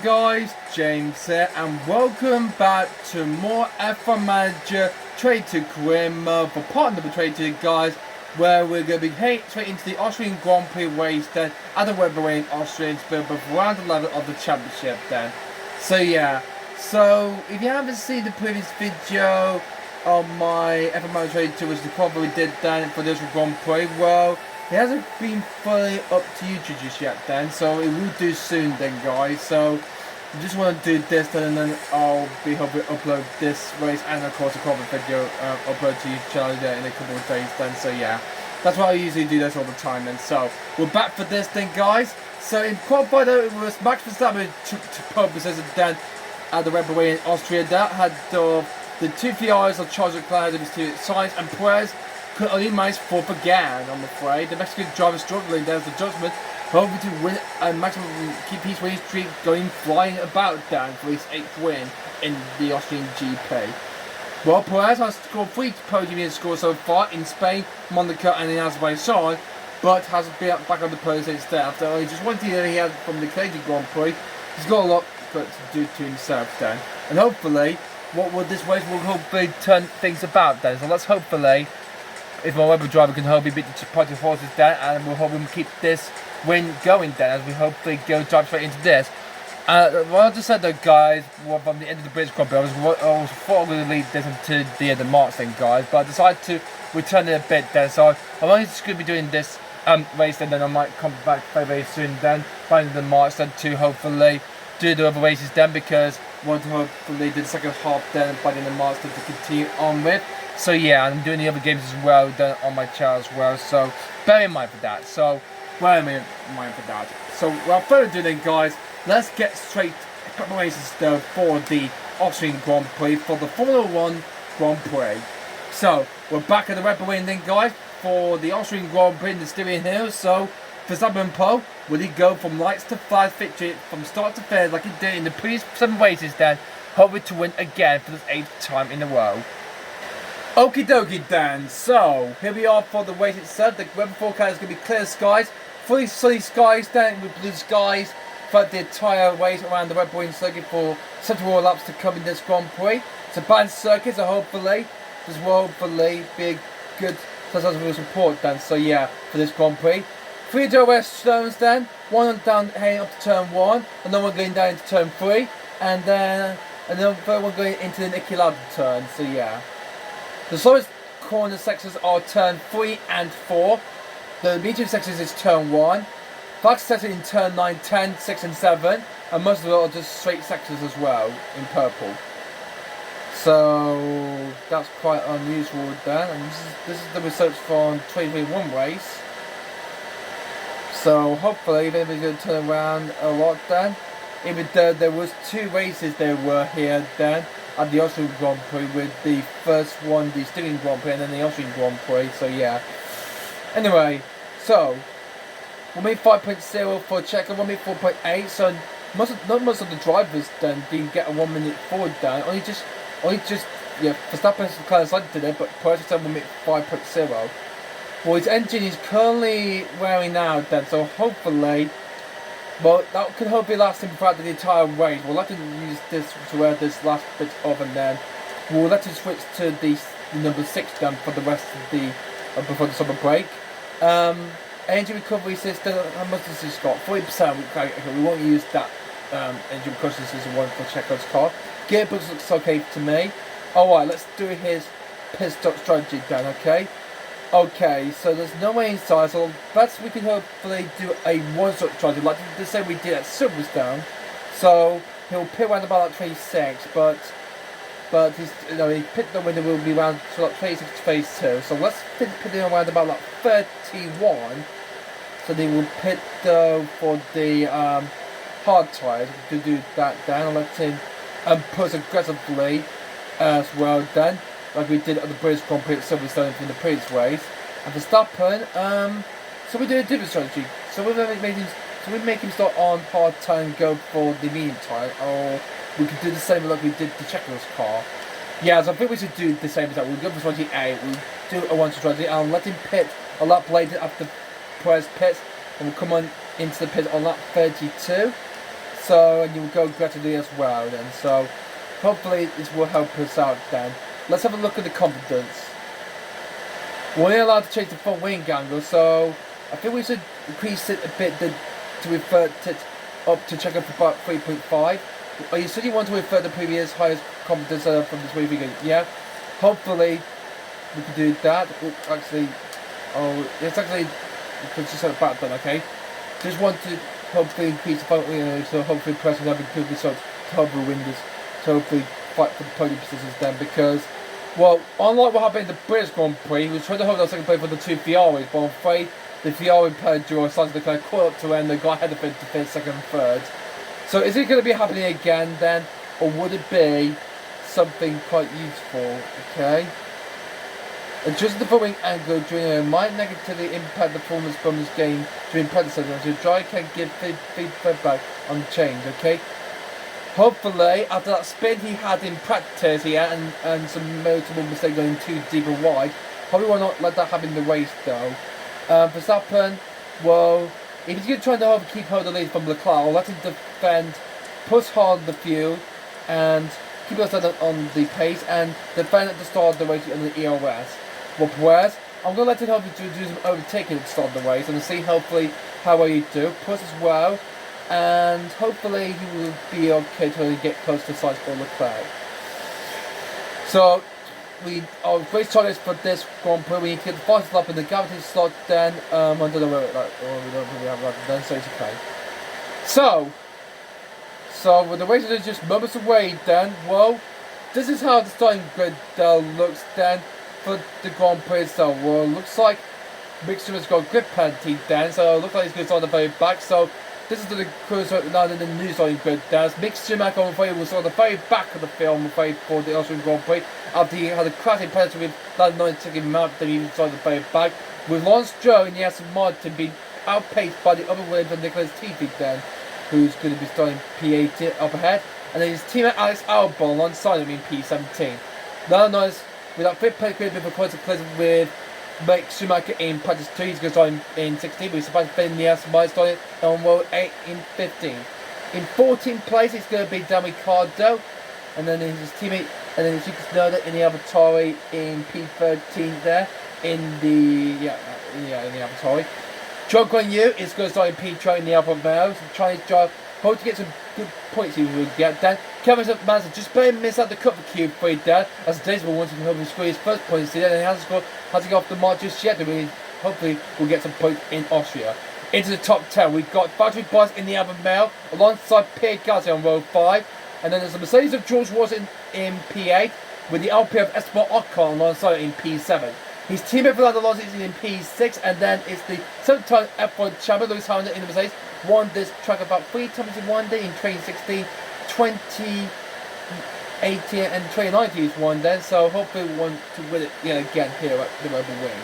guys, James here, and welcome back to more F1 Manager Trade to Career Mode for part number 22, guys, where we're going to be heading straight into the Austrian Grand Prix race then at the Weber in Austria to build up round 11 of the championship then. So yeah, so if you haven't seen the previous video on my F1 Manager Trade to, which the cover we did then for the Austrian Grand Prix, well, it hasn't been fully up to YouTube just yet then, so it will do soon then, guys. So I just want to do this then, and then I'll be hoping to upload this race and of course a cover video upload to YouTube channel there in a couple of days then. So yeah, that's why I usually do this all the time then. So we're back for this then, guys. So in qualified it was Max Verstappen to pole position then at the Red Bull in Austria. That had the two VIs of Charles Leclerc, Sainz and Prix could only manage fourth again, I'm afraid. The Mexican driver struggling, there's the judgment, hoping to win a maximum, keep his winning streak going, flying about down for his 8th win in the Austrian GP. Well, Perez has scored 3 podium scores so far in Spain, Monaco and in Azerbaijan, but has been back on the podium since then. After only just one thing that he had from the Canadian Grand Prix, he's got a lot to do to himself then. And hopefully, this race will hopefully turn things about then. So let's hopefully, if my Weber driver can hopefully beat the party horses down, and we'll hopefully keep this win going then, as we hopefully go drive straight into this. What I just said though, guys, from the end of the British Grand Prix, I was thought I was going to leave this until the end of March then, guys, but I decided to return it a bit then, so I'm only just going to be doing this race then I might come back very, very soon then, by the end of March then, to hopefully do the other races then, because I want to hopefully do the second half then by the end of March then to continue on with. So yeah, I'm doing the other games as well done on my channel as well, so bear in mind for that. So bear in mind for that. So without further ado then, guys, let's get straight to preparations though for the Austrian Grand Prix, for the Formula 1 Grand Prix. So we're back at the Red Bull Ring then, guys, for the Austrian Grand Prix in the Styrian Hills. So Verstappen Pole, will he go from lights to flash victory from start to finish like he did in the previous 7 races then, hoping to win again for the 8th time in a row? Okie dokie then, so here we are for the race itself. The weather forecast is going to be clear skies, fully sunny skies then with blue skies throughout the entire race around the Red Bull Ring circuit for several laps to come in this Grand Prix. It's a balanced circuit, so hopefully this will hopefully be a good successful support then. So yeah, for this Grand Prix. 3 DRS stones then, one down heading up to turn 1, another one going down into turn 3, and then another third one going into the Niki Lauda turn, so yeah. The slowest corner sections are turn 3 and 4. The medium sections is turn 1. Fast section in turn 9, 10, 6 and 7. And most of it are just straight sections as well in purple. So that's quite unusual then. And this is the results from 2021 race. So hopefully they're going to turn around a lot then. Even though there was 2 races there were here then at the Austrian Grand Prix, with the first one the Styrian Grand Prix and then the Austrian Grand Prix, so yeah. Anyway, so we'll make 5.0 for Checo, we'll make 4.8, so not most of the drivers then didn't get a 1 minute forward down, only just yeah, Verstappen kind of slightly did it, but Perez will make 5.0. Well, his engine is currently wearing out then, so hopefully, well, that could hopefully last him throughout the entire race. We'll let him use this to wear this last bit of, and then we'll let him switch to the number 6 then for the rest of the before the summer break. Engine recovery system, how much has this got? 40%. Okay, we won't use that engine recovery system one for Checo's car. Gearbox looks okay to me. Alright, let's do his pit stop strategy then, okay? Okay, so there's no way inside, so best we can hopefully do a one-stop strategy, like the same we did at Silverstone. So he'll pit around about like 26, but his pit the window will be around like 26 to phase 2. So let's pit him around about like 31. So they will pit though for the hard tyres to do that then. I'll let him push aggressively as well then, like we did at the British Grand Prix at Silverstone in the previous race. And Verstappen, so we do a different strategy. So we make him start on hard tyre and go for the medium tyre, or we could do the same like we did the Checo's car. Yeah, so I think we should do the same as that. We'll go for strategy A, we'll do a one strategy, and let him pit a lap later after Perez pits, and we'll come on into the pit on lap 32. So, and you will go gradually as well then. So, hopefully this will help us out then. Let's have a look at the confidence. We're allowed to change the front wing angle, so I think we should increase it a bit to refer it up to check up for about 3.5. Oh, you said you want to refer the previous highest confidence from this way figure, yeah? Hopefully we can do that. Actually, it's actually just like back done, okay? Just want to hopefully increase the front wing, so hopefully press will have a good result to hover windows, to hopefully fight for the podium positions then, because, well, unlike what happened in the British Grand Prix, he was trying to hold that second place for the two Ferraris, but I'm afraid the Ferrari player duo started to kind of caught up to end, the guy had to finish second and third. So is it going to be happening again then, or would it be something quite useful, okay? Adjusting the front wing angle during a might negatively impact the performance bonus gain during practice sessions, so the driver can give feedback on the change, okay? Hopefully, after that spin he had in practice here and some notable mistake going too deep and wide, probably will not let that happen in the race though. Verstappen, well, if he's going to try to keep hold of the lead from Leclerc, I'll let him defend, push hard on the fuel, and keep us on the pace, and defend at the start of the race on the ERS. Well, Perez, I'm going to let him help you do some overtaking at the start of the race, and see hopefully how well you do. Push as well, and hopefully he will be okay to get close to size for Leclerc. So, our race targets for this Grand Prix, we need to get the fastest lap in the gravity slot, then, I don't know where, we don't really have that, then, so it's okay. So with the race is just moments away then, well, this is how the starting grid looks then for the Grand Prix itself. Well, looks like Mick Schumacher's got a grip penalty then, so it looks like he's going to start the very back, so this is the cruise now in the new starting grid then. Mick Schumacher, I'm afraid, was on the very back of the field, I'm afraid, for the Austrian Grand Prix, after he had a crashing penalty with that 9 taking him out, then he started the very back. With Lance Stroll and Aston Martin being outpaced by the other Williams and Nicholas Tiffy then, who's going to be starting P18 up ahead, and then his teammate Alex Albon alongside him in P17. Now nice with that fifth place grid before close with Mick Schumacher in practice 2, he's going to start in 16, but he's supposed to be in the Aston Martin starting on World 8 in 15. In 14th place it's going to be Dan Ricciardo, and then his teammate, and then as you can know that in the AlphaTauri in P13 there, in the AlphaTauri. Zhou Guanyu is going to start in P12 in the Alfa Romeo, so trying to drive, hope to get some good points he will get then. Kevin Mazda just barely missed out the cut for Q3 there, as Dazeball wanted to hope to score his first points today, and he hasn't got off the mark just yet, and hopefully we'll get some points in Austria. Into the top 10, we've got Valtteri Bottas in the Alfa Romeo, alongside Pierre Gasly on row 5, and then there's the Mercedes of George Russell in P8, with the LP of Esteban Ocon alongside in P7. His teammate Fernando Alonso is in P6, and then it's the 7-time F1 champion Lewis Hamilton in the Mercedes. Won this track about 3 times in one day in 2016, 2018, and 2019 he's won then. So hopefully we want to win it again here at the Red Bull Ring.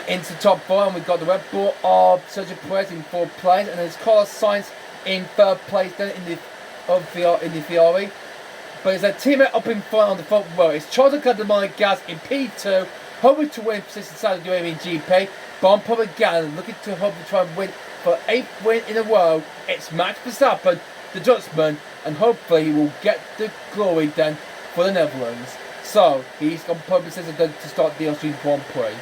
Into the top 4, and we've got the Red Bull of Sergio Perez in 4th place, and there's Carlos Sainz in 3rd place then in the Ferrari. But it's a teammate up in front on the front row. It's Charles Leclerc Gas in P2. Hoping to win position Saudi Arabia in GP, but I'm probably again looking to hopefully try and win for 8th win in a row. It's Max Verstappen, the Dutchman, and hopefully he will get the glory then for the Netherlands. So he's on pole position then to start the Austrian Grand Prix.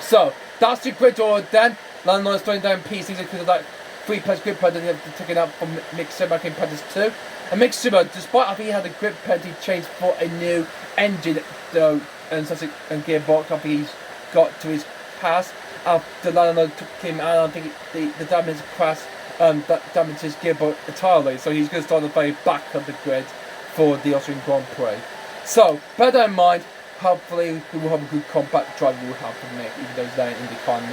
So that's the grid order then. Landon is throwing down P6 because of that 3-place grip penalty they have taken out from Mick Schumacher in practice 2. And Mick Schumacher, despite having had a grip penalty change for a new engine though, and gearbox after he's got to his pass after Lando took him out, I think the damage crash that damaged his gearbox entirely, so he's going to start at the very back of the grid for the Austrian Grand Prix. So bear that in mind, hopefully we will have a good compact drive we'll have to make, even though he's there in IndyCar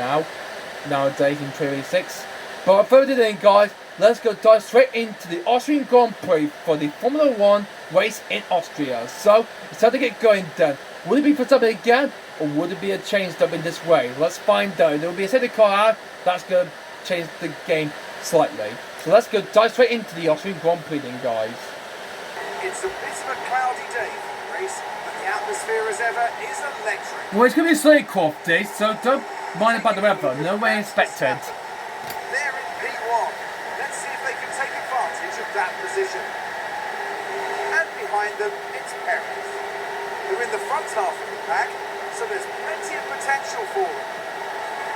nowadays in 2026. But without further ado guys, let's go dive straight into the Austrian Grand Prix for the Formula 1 race in Austria. So it's time to get going then. Would it be for something again, or would it be a change up in this way? Let's find out. There will be a safety car out that's going to change the game slightly. So let's go dive straight into the Austrian Grand Prix then, guys. It's a bit of a cloudy day for the race, but the atmosphere as ever is electric. Well, it's going to be a slightly crofty, so don't mind about the weather. No way expected. They're in P1. Let's see if they can take advantage behind them, it's Perez. They're in the front half of the pack, so there's plenty of potential for them.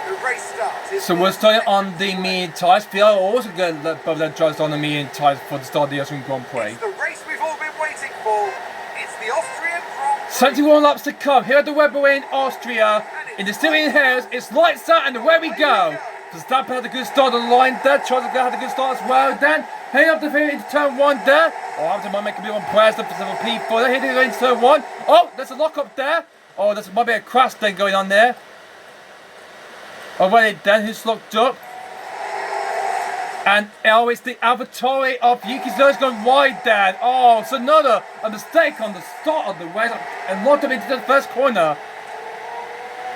The race starts. So we're starting on the medium tyres. We are also going to let both their drivers on the medium tyres for the start of the Austrian Grand Prix. It's the race we've all been waiting for. It's the Austrian Grand Prix. 71 laps to come here at the Weber in Austria. In the Styrian Hills, it's lights out and away we go. Verstappen had a good start on the line there. Charles Leclerc had a good start as well then. Heading up the field into turn 1 there. Oh, Hamilton might make a bit on Perez for P4 there. Heading into turn 1. Oh, there's a lock up there. Oh, there's might be a crash then going on there. Oh, well then, who's locked up? And oh, it's the AlphaTauri of Yuki Tsunoda's gone wide then. Oh, so another a mistake on the start of the race and locked him into the first corner.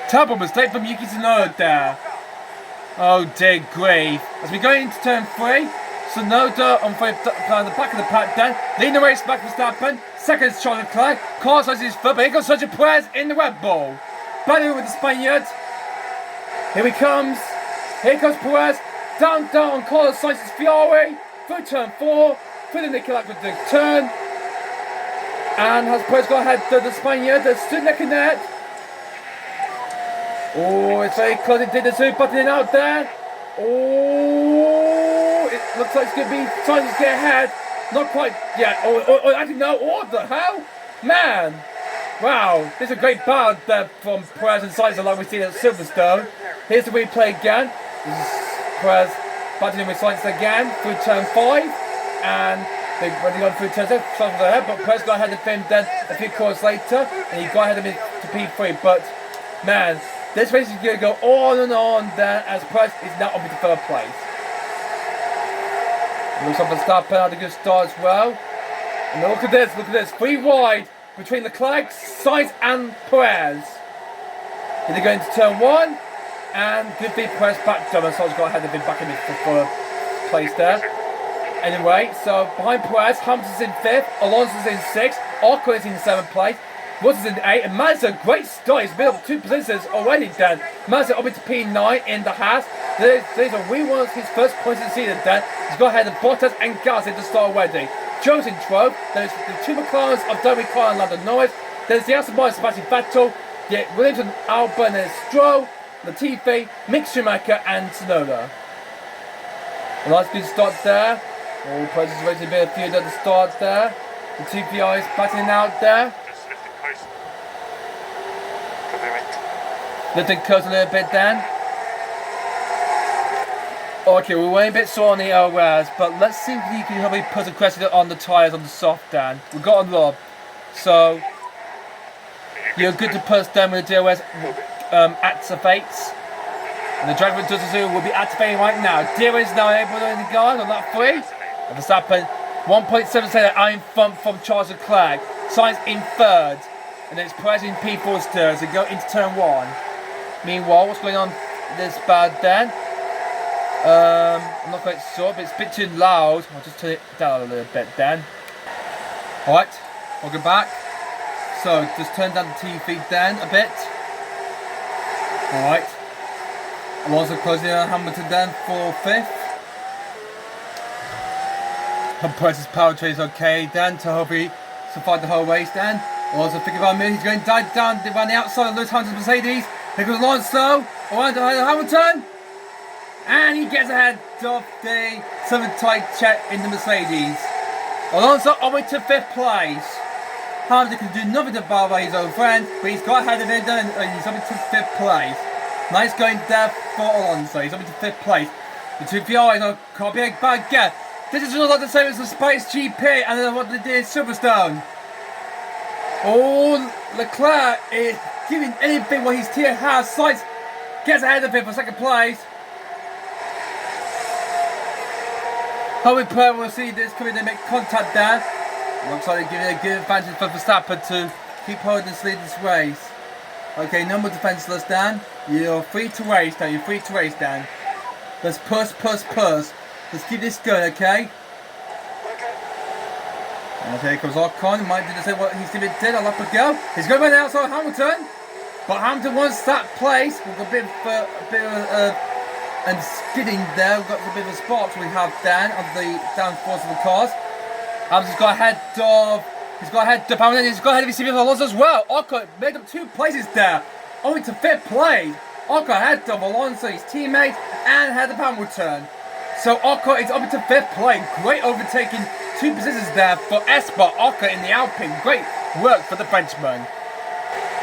Terrible mistake from Yuki Tsunoda there. Oh dear grief. As we go into turn 3, Tsunoda on the back of the pack then. Leading the race back for Verstappen. Second is Charles Leclerc. Carlos has his foot, but here goes Sergio Perez in the Red Bull. Battling with the Spaniard. Here he comes. Here comes Perez. Down on Carlos Sainz's Ferrari. Through turn 4. Through the Nicolak with the turn. And has Perez got ahead to the Spaniard. They're stood neck and neck. Oh, it's very close. It did the two button out there. Oh, it looks like it's going to be trying to get ahead. Not quite yet. Oh, actually, no. What the hell? Man. Wow. This is a great battle there from Perez and Sainz like we've seen at Silverstone. Here's the replay again. This is Perez battling with Sainz again through turn 5. And they've already gone through turn 6. Sainz was ahead, but Perez got ahead of him then a few corners later. And he got ahead of him to P3. But, man. This race is going to go on and on then as Perez is now up into third place. Looks like Verstappen had a good start as well. And look at this, 3 wide between Leclerc, Sainz and Perez. Here they go into turn 1 and good beat Perez back down. Sainz got ahead of him back in the third place there. Anyway, so behind Perez, Hamilton's in 5th, Alonso's in 6th, Ocon is in 7th place. Bottas in 8th, and Mazda, great start. He's been up 2 positions already then. Mazda up into P9 in the Haas. There's a wee one of his first points of the season then. He's got ahead of Bottas and Gasly to start already. Joe's in 12th. There's the 2 McLarens of Derby Carr and Lando Norris. There's the Aston Martin Sebastian Vettel. The Williamson, Albon, and Stroll, Latifi, Mick Schumacher, and Tsunoda. A nice good start there. Oh, Perez is ready to be a few at the start there. The 2 VIs battling out there. Lifting curves a little bit then. Okay, we're way a bit sore on the OS, but let's see if you can help me put a question on the tyres on the soft Dan. We've got a lot. So, you're good to put them with the DOS activates. And the Dragon Duzzu will be activating right now. DOS is now able to in the guard on that 3. And Verstappen, 1.7 second out in front from Charles Leclerc. Sainz in 3rd. And then it's Perez in P4 still as they go into turn 1. Meanwhile, what's going on this bad then? I'm not quite sure, but it's a bit too loud. I'll just turn it down a little bit then. Alright, welcome back. So, just turn down the TV then a bit. Alright. Alonso closing in on Hamilton then for 5th. And Perez's powertrain is okay then to hopefully survive the whole race then. Alonso thinking about a minute, he's going down around the outside of Lewis Hamilton's Mercedes. Here goes Alonso, around to Hamilton. And he gets ahead of the 7th tight check in the Mercedes. Alonso on way to 5th place. Hamilton can do nothing about his own friend, but he's got ahead of him and he's up into 5th place. Nice going there for Alonso, he's up into 5th place. The 2 VIs can't be a bad get. This is not the same as the Spice GP and then what they did in Silverstone. Oh, Leclerc is giving anything what his tier has. Sainz gets ahead of him for 2nd place. Hoping Perez will see this coming to make contact there. Looks like they're giving a good advantage for Verstappen to keep holding this lead this race. Okay, no more defenceless, Dan. You're free to race, Dan. You're free to race, Dan. Let's push. Let's keep this going, okay? And here comes Ocon. He might do the same what he's going to do. I'll up a go. He's going to run outside Hamilton. But Hamilton wants that place. We've got a bit of and skidding there. We've got a bit of a spot we have Dan on the downforce of the cars. Hamilton's got ahead of He's got ahead of Hamilton, he's got ahead of his teammate Alonso as well. Ocon made up 2 places there, only to 5th place. Ocon ahead of Alonso, his teammate, and ahead of Hamilton. So Ocon is up into 5th place. Great overtaking 2 positions there for Ocon in the Alpine. Great work for the Frenchman.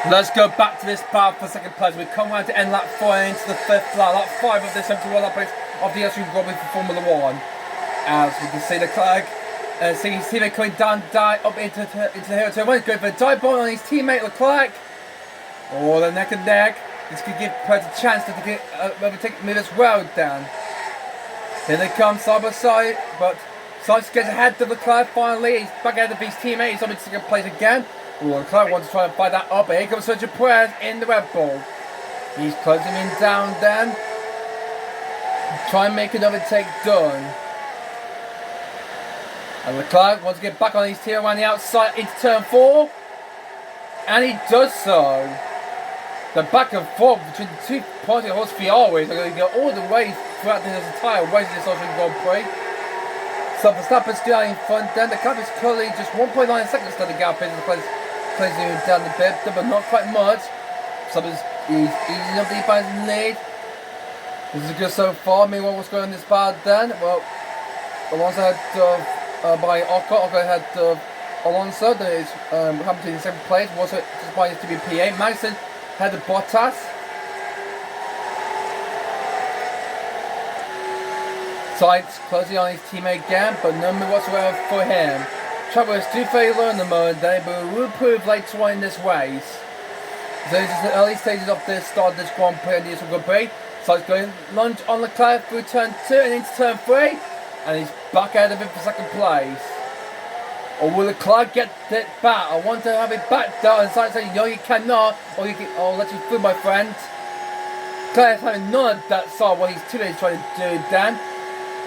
Let's go back to this battle for 2nd place. We come around to end lap 4 and into the 5th lap. Lap 5 of the 71 lap race of the Austrian Grand Prix for Formula 1. As we can see Leclerc, see his teammate coming down, up into the hill turn 1. Going for a dive bomb on his teammate Leclerc. Oh, the neck and neck. This could give Perez a chance to get overtake me as well down. Here they come side by side, but Sainz gets ahead of Leclerc finally. He's back ahead of his teammate. He's on to 2nd place again. Oh, Leclerc wants to try and fight that up. But here comes Sergio Perez in the Red Bull. He's closing him down then. Try and make an overtake done. And Leclerc wants to get back on his team around the outside into turn 4. And he does so. The back and forth between the 2 party horse Ferraris are going to go all the way throughout this entire race in this Austrian Grand Prix. So Verstappen's still in front then. The gap is currently just 1.9 seconds to the gap is closing down the bit, but not quite much. Verstappen's easing up the advanced lead. This is good so far. Meanwhile, what's going on in this battle then? Well, Alonso had by Ocon ahead of Alonso. There is Hamilton in 7th place. Also just by his WPA. Magnussen had the Bottas. Sainz closing on his teammate again, but no move whatsoever for him. Trouble is too very low in the moment, but will prove later on in this race. So this is the early stages of the start of this Grand Prix and this Grand Prix. Sainz going lunge on Leclerc through turn 2 and into turn 3, and he's back out of it for 2nd place. Or will Leclerc get it back? I want to have it back though, and Sainz saying, no you cannot, or I'll let you through my friend. Leclerc's having none of that side what his teammates trying to do then.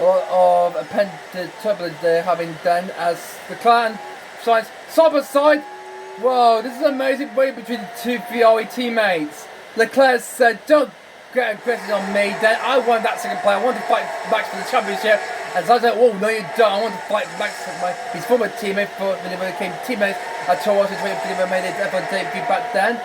Or of the turbulence they're having then as Leclerc and Sainz side by side. Whoa, this is an amazing way between the 2 Ferrari teammates. Leclerc said, don't get aggressive on me then, I want that 2nd place, I want to fight Max for the championship. And Sainz said, oh no you don't, I want to fight Max for his former teammate when they became teammates at Toro Rosso 2015 made his F1 debut back then.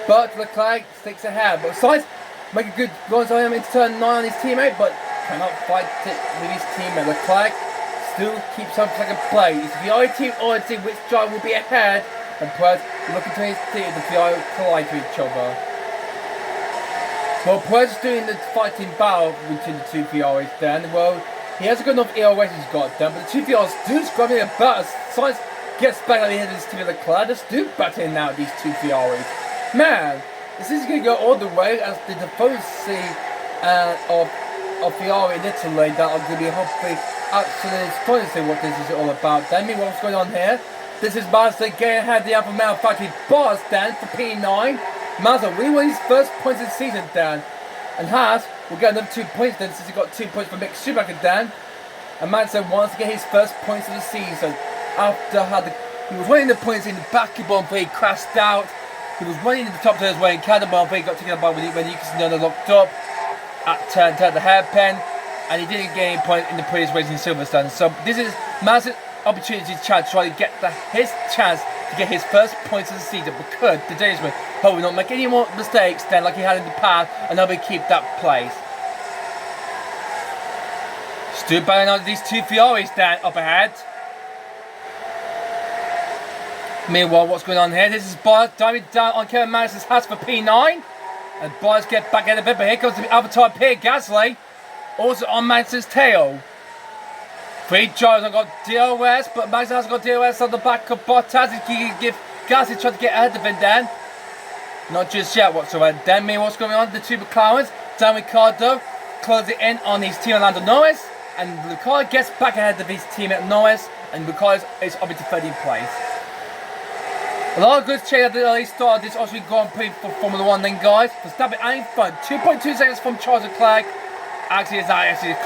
But Leclerc sticks ahead. But Sainz make a good run on him into turn 9 on his teammate, but cannot fight it with his teammate. Leclerc still keeps on 2nd place. It's the Ferrari team or see which driver will be ahead, and Perez looking to his team, the Ferrari collide to each other. Well, Perez is doing the fighting battle between the 2 Ferraris then. Well, he hasn't got enough ERS he's got done, but the 2 Ferraris do scrubbing about as Sainz gets back at the end of his team. Leclerc just do battling out these 2 Ferraris. Man, this is going to go all the way as the deficiency of Ferrari in Italy that are going to be hopefully absolutely fun to see what this is all about. Then meanwhile, what's going on here? This is Mazda getting ahead of the Alfa Romeo factory boss then for P9. Mazda really won his first points of the season then. And Haas will get another 2 points then since he got 2 points for Mick Schumacher then. And Mazda wants to get his first points of the season after he was winning the points in the back of Grand Prix, crashed out. He was running in the top turns where in Canada Grand Prix got taken by when Yuki locked up at turn 10 the hairpin, and he didn't get any points in the previous race in Silverstone. So this is Mazda's opportunity to try to get his chance to get his first points of the season, because the Danishman hopefully not make any more mistakes then like he had in the past, and he'll keep that place. Stood by another these 2 Ferraris then up ahead. Meanwhile, what's going on here? This is Bottas diving down on Kevin Magnussen's house for P9. And Bottas get back out of it, but here comes the Avatar Pierre Gasly. Also on Magnussen's tail. 3 drivers have got DRS, but Magnussen hasn't got DRS on the back of Bottas. He can give Gasly trying to get ahead of him then. Not just yet whatsoever. Then meanwhile, what's going on? The 2 McLarens. Dan Ricciardo closes in on his team Lando Norris. And Ricciardo gets back ahead of his teammate Norris. And Ricciardo is up into 13th place. A lot of good change at the early start of this Austrian Grand Prix for Formula 1 then, guys. Verstappen out in front, 2.2 seconds from Charles Leclerc. Actually, it's actually in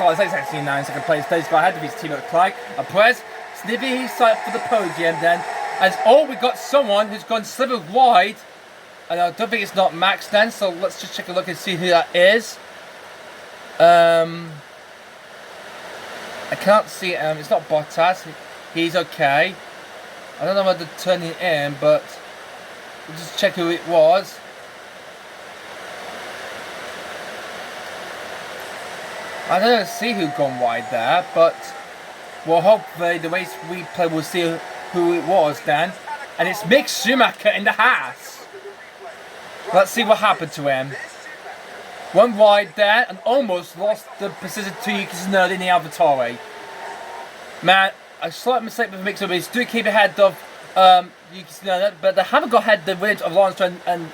2nd place. He's got ahead of his team at Leclerc. And Perez sniffing his sight for the podium then. As we got someone who's gone slivered wide. And I don't think it's not Max then, so let's just check a look and see who that is. I can't see it. It's not Bottas. He's okay. I don't know about the turning in, but we'll just check who it was. I don't see who gone wide there, but well, hopefully the race replay will see who it was then. And it's Mick Schumacher in the Haas. Let's see what happened to him. One wide there and almost lost the position to Yuki Tsunoda in the AlphaTauri. Man, a slight mistake with Mick Schumacher. Do keep ahead of Yuki Tsunoda, but they haven't got ahead the Williams of Lawrence and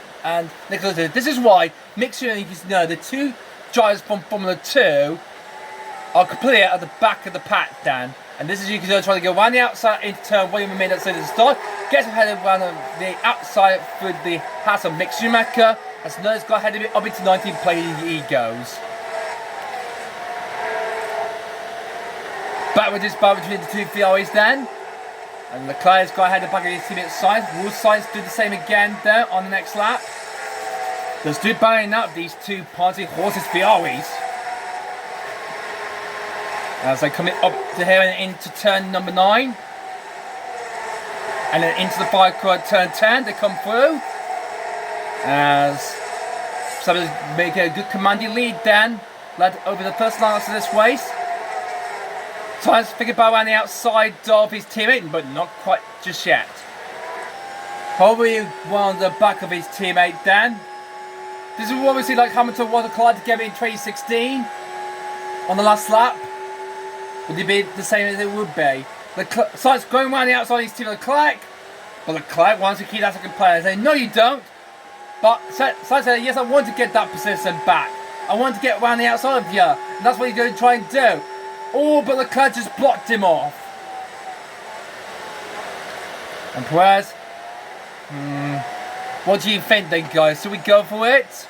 Nicholas. This is why Mick Schumacher and Yuki Tsunoda, the two drivers from Formula 2, are completely out of the back of the pack, Dan. And this is Yuki Tsunoda trying to go around the outside into turn 1. He made that at the start. Gets ahead of the outside through the Haas of Mick Schumacher. As Tsunoda's got ahead of it up into 19th place, he goes. Back with this battle between the two Ferraris then. And Leclerc's got ahead of the back of his teammate Sainz. Will Sainz do the same again there on the next lap? Let's do battling up these two party horses Ferraris. As they come up to here and into turn number 9. And then into the 5 car at turn 10, they come through. As somebody's making a good commanding lead then. Led over the first line of this race. Sainz figured out around the outside of his teammate, but not quite just yet. Probably on the back of his teammate then. This is what we see like Hamilton won the collide together in 2016 on the last lap. Would it be the same as it would be? Sainz going around the outside of his team Leclerc, but Leclerc wants to keep that second place. They say, no you don't. But Sainz said, yes I want to get that position back. I want to get around the outside of you. And that's what he's going to try and do. Oh, but Leclerc just blocked him off. And Perez. What do you think then, guys? Should we go for it?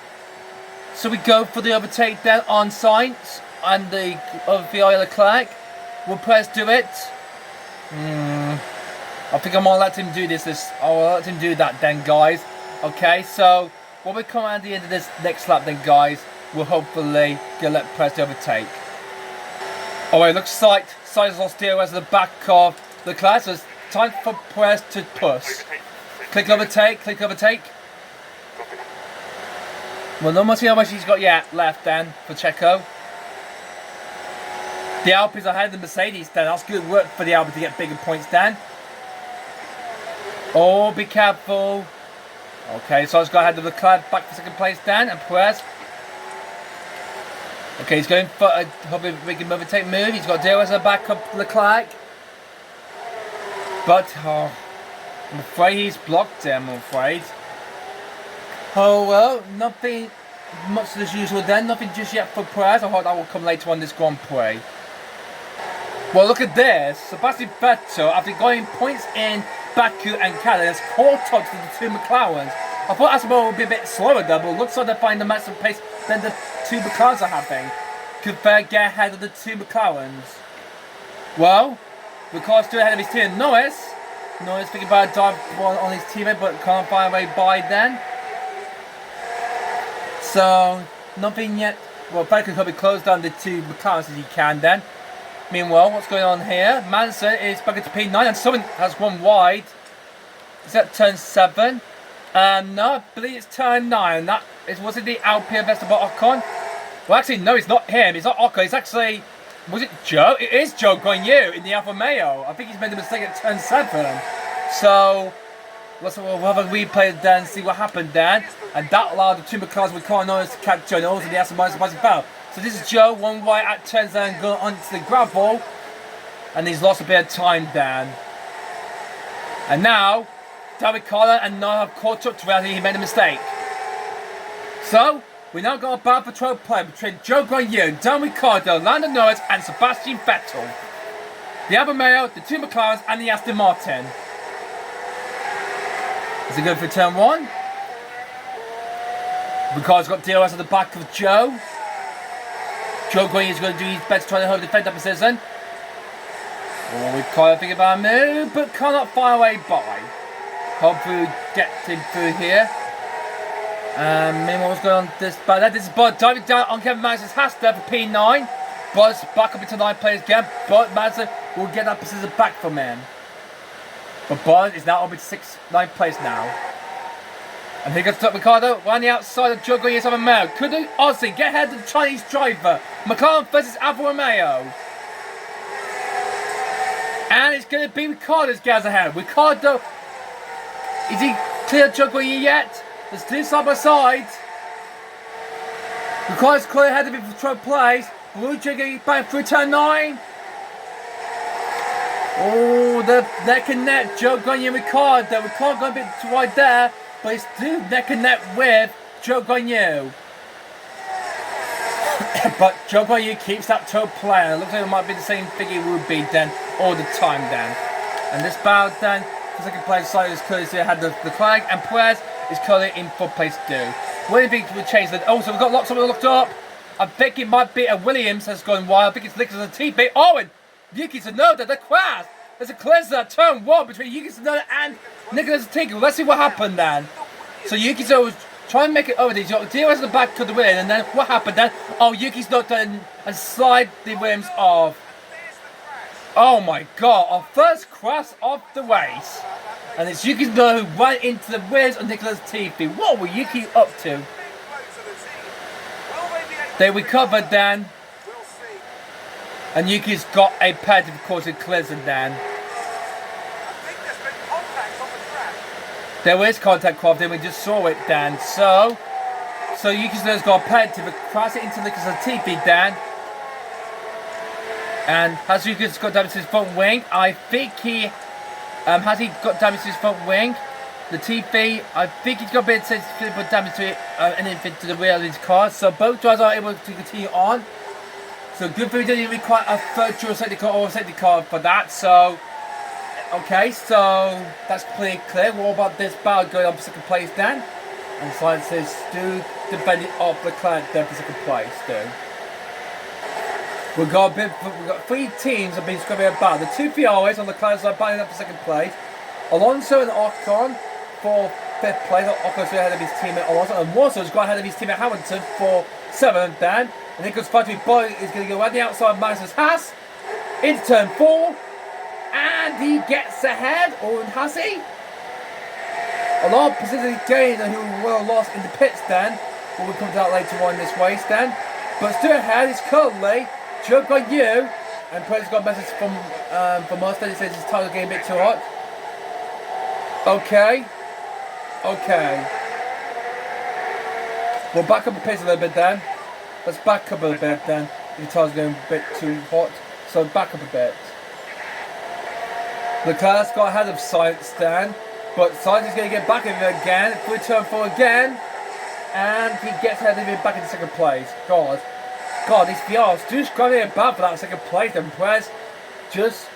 Should we go for the overtake then on Sainz and the other Ferrari Leclerc? Will Perez do it? I think I'm gonna let him do this. I'll let him do that then, guys. Okay, so when we come at the end of this next lap then, guys, we'll hopefully gonna let Perez overtake. Alright, looks like Sainz lost DRS at the back of Leclerc, so it's time for Perez to push. Click overtake, click overtake. Well, no more see how much he's got yet left then for Checo. The Alpines are ahead of the Mercedes then. That's good work for the Alpines to get bigger points then. Oh, be careful. Okay, so he's got ahead of Leclerc back for second place then, and Perez. Okay, he's going for a hoping we can overtake move. He's got DRS at the back of Leclerc. But, I'm afraid he's blocked him, I'm afraid. Oh well, nothing much as usual then. Nothing just yet for Perez. I hope that will come later on this Grand Prix. Well, look at this. Sebastian Vettel, after going points in Baku and Canada, has caught up to the two McLarens. I thought Aston would be a bit slower though, but it looks like they're finding the maximum pace than the two McLarens are having. Could they get ahead of the two McLarens? Well, Ricciardo's still ahead of his team. Norris thinking about a dive on his teammate, but can't find a way by then. So, nothing yet. Well, Vettel can probably close down the two McLarens as he can then. Meanwhile, what's going on here? Manson is back into P9 and someone has one wide. Is that turn 7? No, I believe it's turn 9. Was it the Alpine Vesterbo Ocon? Well, actually, no, it's not him. It's not Ocon. It's actually, was it Joe? It is Joe Guanyu in the Alfa Romeo. I think he's made a mistake at turn 7. So, we'll have a replay then and see what happened then. And that allowed the two McLarens with Carl Norris to catch Joe Norris and the Aston Martin Sebastian Vettel. So this is Joe, one right at turn 7 going onto the gravel. And he's lost a bit of time then. And now, David Carter and Noah have caught up to where he made a mistake. So, we now got a battle for 12 play between Joe Guanyu, Dan Ricciardo, Lando Norris and Sebastian Vettel. The Alfa Romeo, the two McLarens and the Aston Martin. Is he going for turn 1? Ricciardo's got DRS at the back of Joe. Joe Guanyu's going to do his best to try to hold defend that position. Oh, Ricciardo thinking about a move, but cannot fire away by. Hopefully gets him through here. Meanwhile, what's going on this bad? This is Bud diving down on Kevin Magson's Haas there for P9. Bud's back up into 9 players again, but Magson will get that position back from him. But Bond is now up in 9th place now. And here goes Ricardo, right on the outside of Joe Guanyi's Alfa Romeo. Could Aussie get ahead of the Chinese driver? McLaren versus Alfa Romeo. And it's going to be Ricardo's guys ahead. Ricardo, is he clear Joe Guanyi yet? Let's do side by side. Ricardo's clear ahead of him for 12th place. Blue Jiggy back through turn 9. Oh, the neck and neck, Joe Guanyi and Ricardo. Ricardo going a bit too wide there, but he's still neck and neck with Joe Guanyi. But Joe Guanyi keeps that toe player. It looks like it might be the same figure it would be then all the time then. And this battle then, the second place side is courtesy had the flag, and Perez is currently in 4th place too. What do you think will change that? Oh, so we've got lots of them looked up. I think it might be a Williams has gone wild. I think it's Nicholas and TP. Oh, and Yuki Tsunoda, the crash. There's a cleanser turn 1 between Yuki Tsunoda and Nicholas Tinkle. Let's see what happened then. So Yuki Tsunoda was trying to make it over. DRS in the back to the win, and then what happened then? Oh, Yuki's not done and slide the rims off. Oh my god, our first crash of the race. And it's Yuki Tsunoda who ran into the rims of Nicholas Tiffy. What were Yuki up to? They recovered then. And Yuki's got a pad, of course, in Cleveland then. There is contact, Croft, and we just saw it, Dan. So Yuki's got a pad to cross it into Nicholas Latifi, Dan. And has Yuki's got damage to his front wing? I think he has he got damage to his front wing? Latifi, I think he's got a bit of damage to it, anything to the rear of his car. So both drivers are able to continue on. So good for you, didn't require a third dual safety car or a safety car for that. So, okay, so that's pretty clear. What about this battle going on for second place then? And Science says Stu defending off Leclerc there for second place, Stu. We've got 3 teams have been scrubbing about. The 2 Ferraris on Leclerc's side battling up for second place. Alonso and Ocon for 5th place. Ocon's ahead of his teammate Alonso, and Warsaw's got ahead of his teammate Hamilton for 7th then. And Nicholas Factory Boy is going to go around the outside of Magnus Haas into turn 4, and he gets ahead, or has he? A lot of position gain who were lost in the pits then, but we'll come to that later on in this race then. But still ahead is currently Joe Guanyi, and Perez got a message from us that he says his tires are getting a bit too hot. Okay. We'll back up the pace a little bit then. Let's back up a little bit then. The tire's going a bit too hot, so back up a bit. Leclerc's got ahead of Sainz then, but Sainz is going to get back in it again, through turn 4 again, and he gets ahead of him back in 2nd place. God, these VRs just grabbing it bad for that 2nd place, and Perez just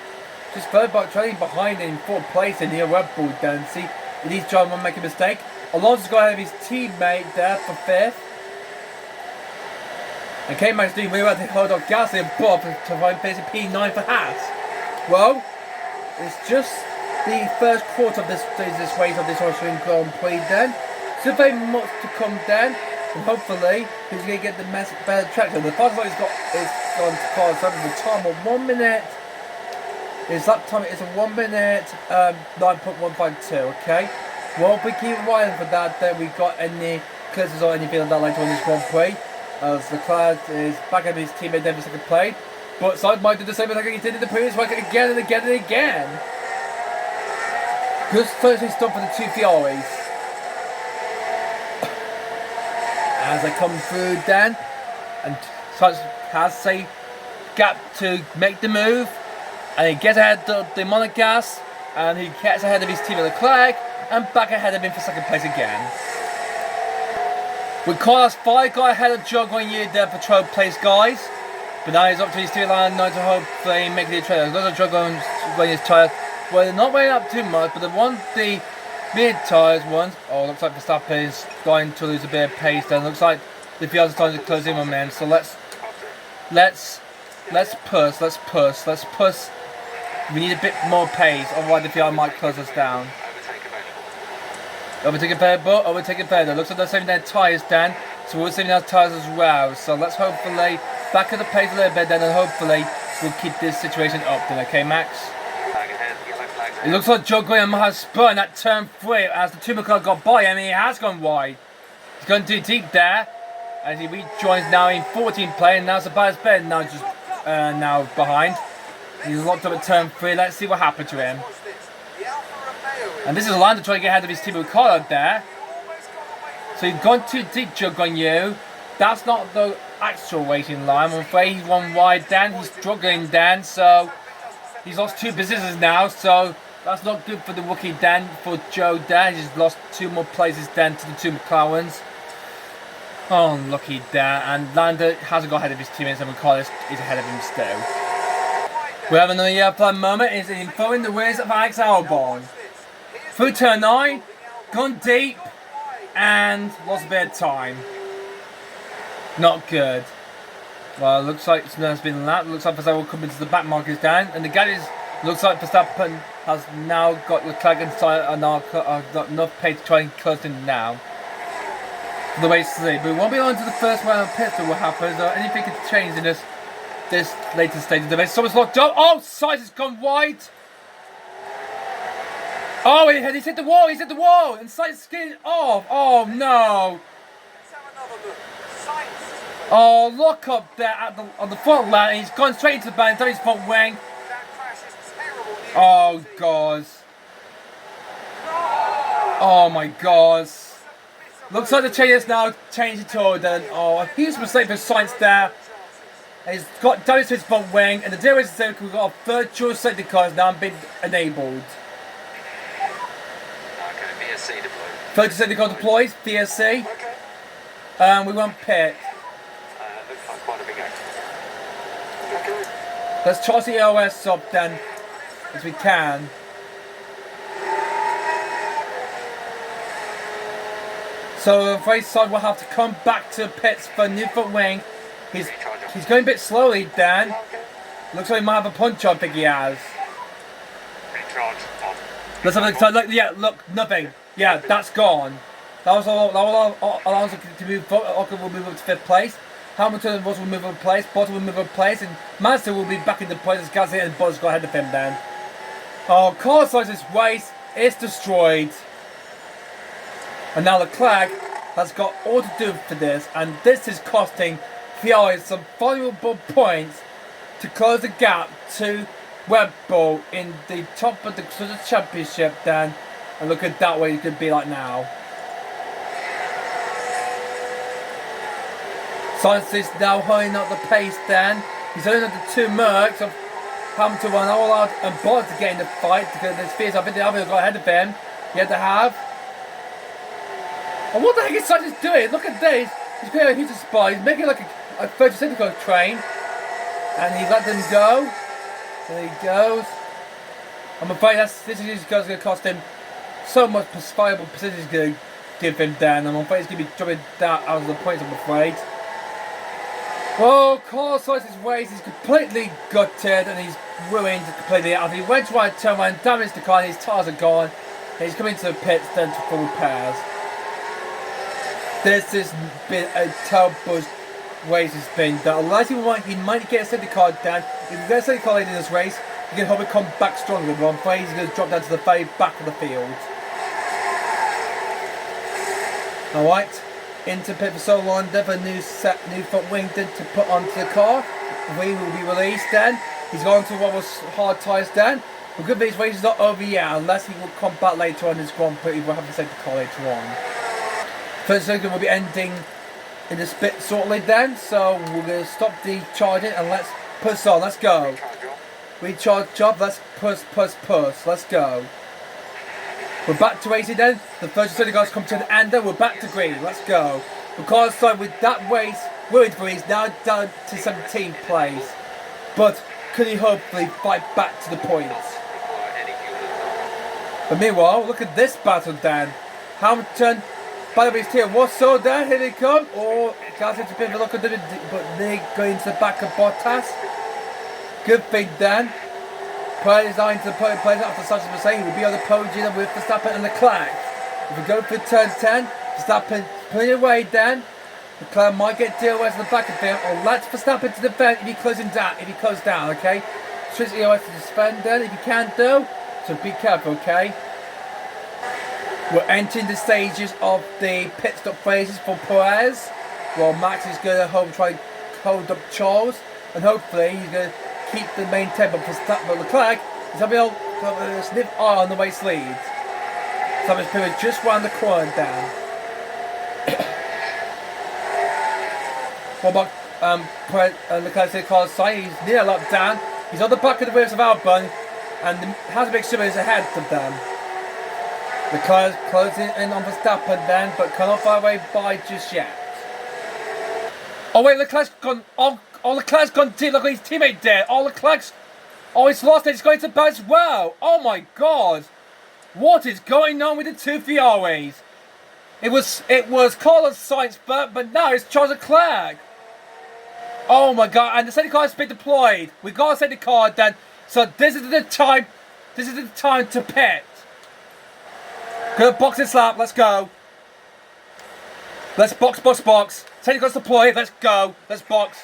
further back, trailing behind in 4th place in the Red Bull then. See, if he's trying to make a mistake. Alonso's got ahead of his teammate there for 5th. And K-Max doing really well to hold off Gasly and Bob to find place in P9 for Haas. Well, it's just the first quarter of this race of this Austrian Grand Prix then. So very much to come then. And hopefully, he's going to get the better traction. The fastest one he's got is gone to car 7 the time of 1 minute. His lap time is a 1 minute 9.152, okay? Well, we keep riding for that. Then we got any clearances or anything like that later on this Grand Prix. As Leclerc is back at his teammate then for 2nd place. But Sainz might do the same as he did in the previous race again and again and again. Good first stop for the 2 Ferraris. As they come through then, and Sainz has a gap to make the move, and he gets ahead of the Monegas, and he gets ahead of his teammate Leclerc, and back ahead of him for 2nd place again. With Carlos 5 got ahead of Joe Guanyi there for 12th place, guys. But now he's up to his steering line now to hopefully make the trade. Those are Joe Guanyi's tyres. Well, they're not weighing up too much, but the mid tyres ones. Oh, looks like Verstappen is going to lose a bit of pace. Then looks like the Fiat is starting to close in on them. So let's push. We need a bit more pace, otherwise the Fiat might close us down. Overtaking further. Looks like they're saving their tyres, Dan. So we're saving our tyres as well. So let's hopefully back at the pace a little bit then, and hopefully we'll keep this situation up then, okay, Max? It looks like Joe Graham has spun at turn 3 as the two McLaren got by him, and he has gone wide. He's gone too deep there as he rejoins now in 14 play, and now Sebastian Ben now just now behind. He's locked up at turn 3. Let's see what happened to him. And this is Lando trying to get ahead of his team with Ricardo there. So he's gone too deep, Joe Graham. That's not the actual waiting line. I'm afraid he's one wide then. He's struggling then, so he's lost 2 positions now, so that's not good for the rookie then, for Joe then. He's lost 2 more places then to the 2 McLarens. Oh, unlucky there. And Lando hasn't got ahead of his teammates, and Ricardo is ahead of him still. We have another yellow flag moment. Is in throwing the wheels of Alex Albon. Through turn 9, gone deep, and lost a bit of time. Not good. Well, looks like there's been that. Looks like Verstappen will come into the back markers down, and the gap looks like Verstappen has now got Leclerc inside and got enough pace to try and close him now. The way to see, but we won't be on to the first round of pits or what happens, or anything could change in this later stage of the race. Someone's locked up. Oh, Sainz has gone wide. Oh, he's hit the wall. He's hit the wall, and Sainz skidded off. Oh no. Let's have another look. Sainz. Oh, look up there on the front line. He's gone straight into the band, done his front wing. That crash is terrible news. Oh god. Oh my god. Looks like the chain has now changed it to then. Oh, a huge mistake for Sainz there. He's got damage to his front wing, and the deal is that we've got a virtual safety car has now been enabled. Virtual safety car deploys, VSC. We want pit. Looks like quite a big accident. Let's charge the OS up then, as we can. So the race side will have to come back to pits for new front wing. He's going a bit slowly, Dan. Looks like he might have a punch on, I think he has. Let's have a look. Yeah, look, nothing. Yeah, that's gone. That was all. Alonso to move. Ocon will move up to 5th place. Hamilton and Russell will move up to place. Bottas will move up to place, and Mazda will be back in the place as Gasly and Bottas got ahead of him. Then, oh, Carlos Sainz's race is destroyed. And now Leclerc has got all to do for this, and this is costing Ferrari some valuable points to close the gap to Red Bull in the top of the championship then. And look at that way it could be like now. Sainz is now hurrying up the pace then. He's hurrying up the 2 Mercs of Hamilton run all out and Bottas to get in the fight because there's fears I think the other got ahead of him. He had to have. And what the heck is Sainz doing? Look at this. He's creating a huge spot. He's making like a 30 centimeter train. And he let them go. There he goes. I'm afraid this is going to cost him so much viable position he's going to give him down. I'm afraid he's going to be dropping that out of the points, I'm afraid. Well, Carlos Sainz's race is completely gutted and he's ruined completely. After he went to right turn around, damaged the car, and his tyres are gone. And he's coming to the pits then to full repairs. This has been a terrible race it's been. That unless he might get a safety car down. If he gets a safety car late in this race, he can hope it come back stronger. But I'm afraid he's going to drop down to the very back of the field. Alright, into pit for Solo Lando for a new front wing to put onto the car. We will be released then. He's gone to what was hard tyres then. The good thing is race is not over yet, unless he will come back later on in his Grand Prix. We'll have to safety car later on. First second will be ending in the split shortly then, so we're going to stop the charging and let's push on. Let's go. Recharge job, let's push. Let's go. We're back to racing then. The first safety cars come to an end then. We're back to green. Let's go. Because so with that race ruined for he's now down to 17th place. But could he hopefully fight back to the points? But meanwhile, look at this battle then. Hamilton, by the way, here, what's so there? Here they come. Or guys, it's a bit of a look at them, but they go into the back of Bottas. Good thing then. Prix is into the podium place after such a mistake. He will be on the podium with Verstappen and Leclerc. If we go for turn 10, Verstappen pulling away then. Leclerc might get DOS in the back of him, or let Verstappen to defend if he closes down. Okay. Switch EOS to suspend then if you can do. so be careful, okay? We're entering the stages of the pit stop phases for Perez, while Max is going to try to hold up Charles, and hopefully he's going to keep the main tempo for Leclerc. He's going to be able to sniff eye on the race lead. So it's pretty much just round the corner down. What about Leclerc's car side? He's near a lap down. He's on the back of the wheels of Albon, and has a big super is ahead of them. Leclerc's closing in on Verstappen then, but cannot far away by just yet. Oh wait, Leclerc's gone. Oh, Leclerc's gone deep. Look what his teammate did. Oh, Leclerc's. Oh, he's lost it. He's going to bat as well. Oh my God. What is going on with the two Ferraris? It was Carlos Sainz, but now it's Charles Leclerc. Oh my God! And the safety car has been deployed. We got a safety car then. So this is the time. This is the time to pit. Good box this lap. Let's go. Let's box. Safety car's deployed. Let's go. Let's box.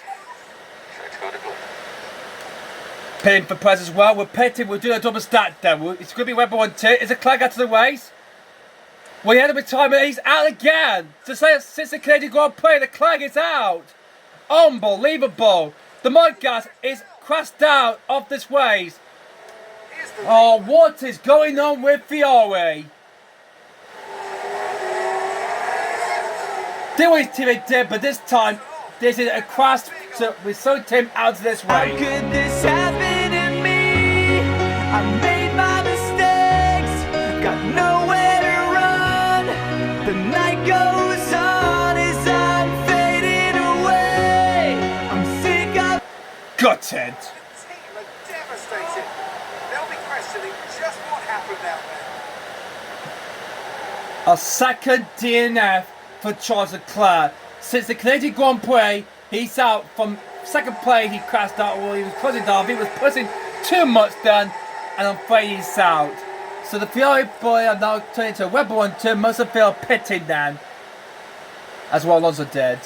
Pitting for Perez as well. We're pitting. We'll do a double stack then. It's going to be Webber 1-2. Is Leclerc out of the race? We had a retirement. He's out again. So since the Canadian Grand Prix, Leclerc is out. Unbelievable. The mud gas is crashed out of this race. Oh, what is going on with Ferrari? Did what his teammate did, but this time, this is a crash, so we sold him out of this race. How could this happen to me? I made my mistakes, got nowhere to run. The night goes on as I'm fading away. I'm sick of Gutted. The team are devastated. They'll be questioning just what happened out there. A second DNF for Charles Leclerc. Since the Canadian Grand Prix, he's out from second place. He crashed out while he was closing down. He was pushing too much then, and I'm afraid he's out. So the Ferrari boy are now turning to a Webber 1-2. Most of them are pitting then, as well Alonso did.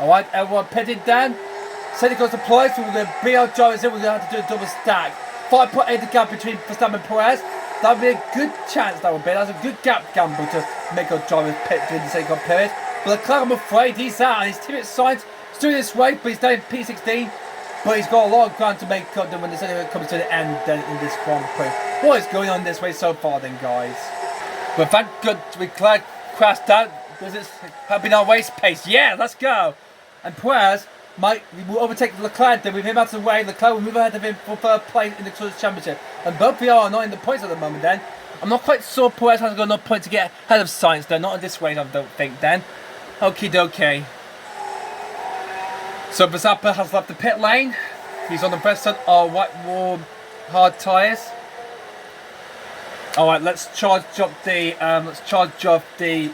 Alright, everyone pitted then. Safety cars deployed, so we're going to be our drivers in. We're going to have to do a double stack. 5.8 the gap between Verstappen and Perez. That would be a good chance, that would be. That's a good gap gamble to make our drivers pit during the safety car period. But Leclerc, I'm afraid, he's out. And his teammate Sainz is doing this way, but he's down in P16. But he's got a lot of ground to make up when the safety car comes to the end then in this Grand Prix. What is going on this way so far then, guys? But thank God Leclerc crashed out. This is helping our race pace. Yeah, let's go. And Perez will overtake Leclerc then with him out of the way. Leclerc will move ahead of him for third place in the Constructors' Championship. And both are not in the points at the moment then. I'm not quite sure Perez has got enough points to get ahead of Sainz though. Not in this race, I don't think then. Okie dokie. So Verstappen has left the pit lane. He's on the breast side of white warm hard tyres. Alright, let's charge up the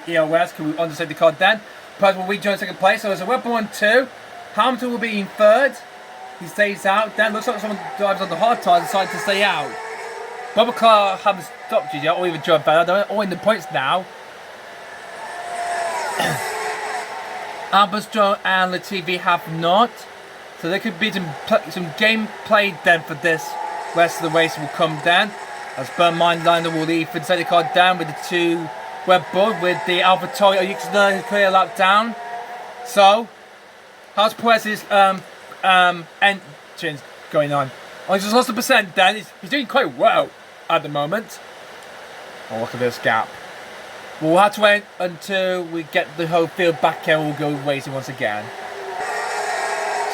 EOS. Can we understand the card then? Perez will rejoin second place. So there's a Webber 1-2. Hamilton will be in third. He stays out. Then looks like someone drives on the hard tyres and decides to stay out. Bubba Car haven't stopped you yet, or even drove better. They're all in the points now. Albon and Latifi have not. So there could be some game played then for this. Rest of the race will come down. As Burnmine Liner will leave for the safety car down with the two Red Bull with the AlphaTauri Yuxuna clear lap down. So, how's Perez's engines going on? Oh, he's just lost a percent then. He's doing quite well at the moment. Oh, look at this gap. We'll have to wait until we get the whole field back and we'll go racing once again.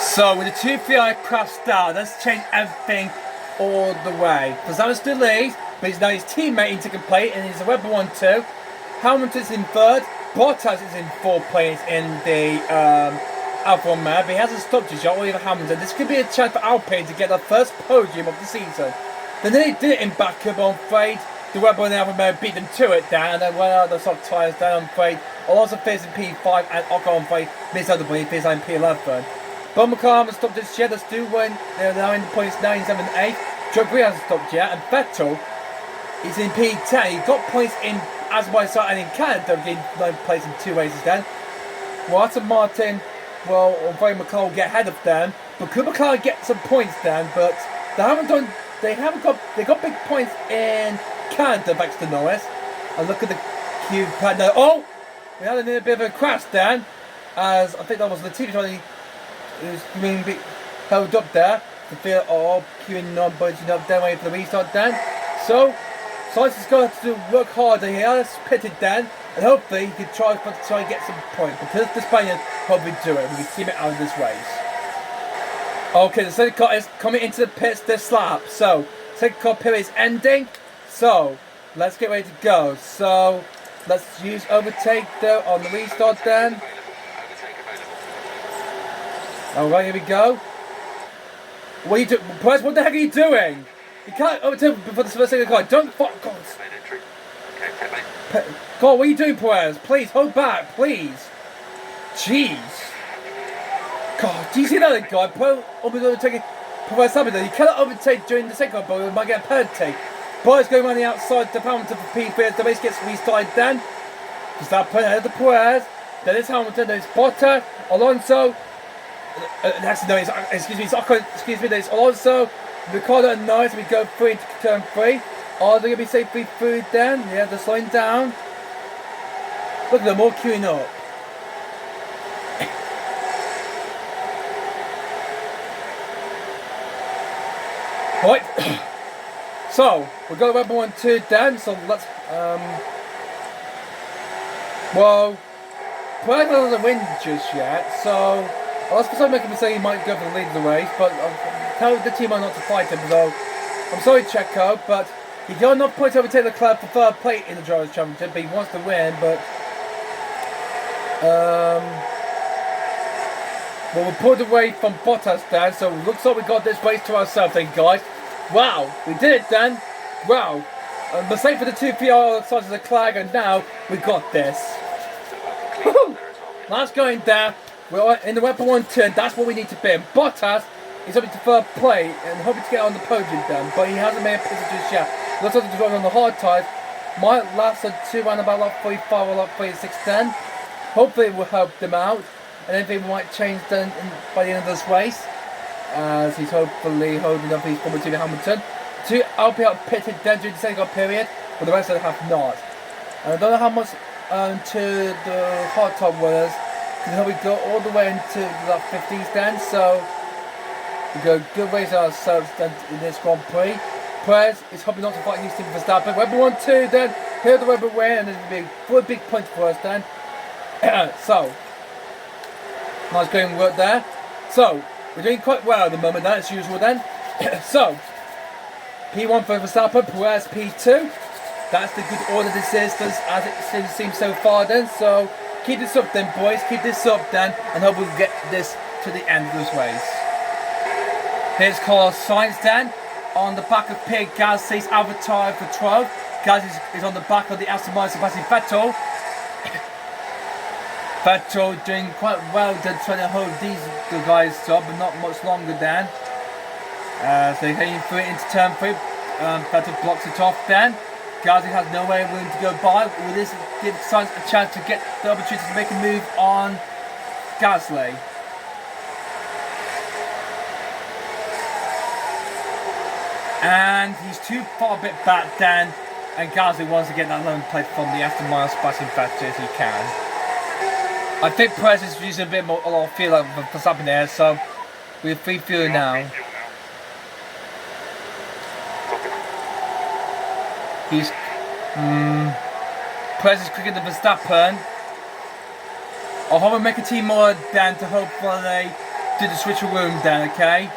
So, with the two Ferrari crashed out, let's change everything all the way. Verstappen's still leads, but he's now his teammate in second place, and he's a Webber 1-2. Hamilton's in third. Bottas is in fourth place in the Alfa Romeo, but he hasn't stopped his yet, or even Hamilton. This could be a chance for Alpine to get their first podium of the season. They nearly did it in Baku, but I'm afraid the Webber and the Alfa Romeo beat them to it down, and then went out of the soft tyres down, I'm afraid. Alonso finished in P5, and Ocon, I'm afraid, missed out the point, he finished in P11. But McLaren haven't stopped this yet. Let's do one. They're now in the points 9, 7, 8. Joe Green hasn't stopped yet. And Vettel is in P10. He got points in Azerbaijan and in Canada. Getting 9th place in 2 races then. Well, Aston Martin, well, I'm afraid McLaren will get ahead of them. But could McLaren get some points then? But they haven't done they got big points in Canada thanks to Norris. And look at the cube pad now. Oh, we had a little bit of a crash, Dan, as I think that was the team trying who's being held up there. The fear of queuing on, bunching up, then waiting for the restart, Dan. So Science is going to work harder here. It's pitted, Dan, and hopefully he can try and get some points because the Spaniards hopefully do it. We can team it out of this race. Okay, the second car is coming into the pits this lap. So, second car period is ending. So, let's get ready to go. So, let's use overtake though on the restart then. Alright, here we go. What are you doing? Perez, what the heck are you doing? You can't overtake before the first second car. Don't fuck. God. God, what are you doing, Perez? Please, hold back, please. Jeez. God, do you see that guy? Perez overtaking Perez Sabina. You cannot overtake during the second car, but we might get a penalty. Perez going around the outside, the Hamilton for P3 as the race gets restarted then. Verstappen ahead of the Perez. Then it's Hamilton, then it's Bottas, Alonso. There's Alonso, Ricardo and Norris. We go through into turn 3. Are they going to be safely through then? Yeah, they're slowing down. Look at them all queuing up. Right. So, we've got the Red Bull 1 2 then, so let's well, Perez doesn't win just yet, so let's make him say he might go for the lead of the race, but tell the team not to fight him, so I'm sorry Checo, but he got enough points to overtake the club for third place in the Drivers' Championship, but he wants to win, but well, we're pulled away from Bottas then, so it looks like we got this race to ourselves then, guys. Wow, we did it then. Wow. Mistake for the 2 PR sides of the flag, and now we got this. Woohoo! That's going down. We're in the Weapon 1 turn, that's what we need to be. And Bottas is hoping to third play and hoping to get on the podium then, but he hasn't made a position just yet. Looks like he's running on the hard tyres. Might last a 2 round about lap 45 or lap 36 then. Hopefully it will help them out. And anything might change then by the end of this race. As he's hopefully holding up his former team Hamilton. 2 LP out pitted then during the second period, but the rest of them have not. And I don't know how much to the hard top was, because we go all the way into the 50s then, so we go good race ourselves then in this Grand Prix. Perez is hoping not to fight his team for Verstappen. Red Bull 1 2 then, here the Red Bull win, and there's a big, big point for us then. So, nice going work there. So, we're doing quite well at the moment, as usual then. So, P1 for Verstappen, Perez P2. That's the good order this is, as it seems so far then. So, keep this up then, boys. Keep this up then, and hope we'll get this to the end of this race. Here's Carlos Sainz then, on the back of Pierre Gasly's avatar for 12. Gasly is on the back of the Aston Martin Sebastian Vettel. Vettel doing quite well then, trying to hold these guys up, but not much longer then. So they're heading through it into turn 3. Vettel blocks it off then. Gasly has no way willing to go by. Will this give Sainz a chance to get the opportunity to make a move on Gasly? And he's too far a bit back then, and Gasly wants to get that lone plate from the Aston Martin Sebastian Vettel as he can. I think Perez is using a lot of fuel for something there, so we're free fuel now. He's Perez is quicker than Verstappen. I'll hope we make a team more then to hopefully do the switch room then, okay?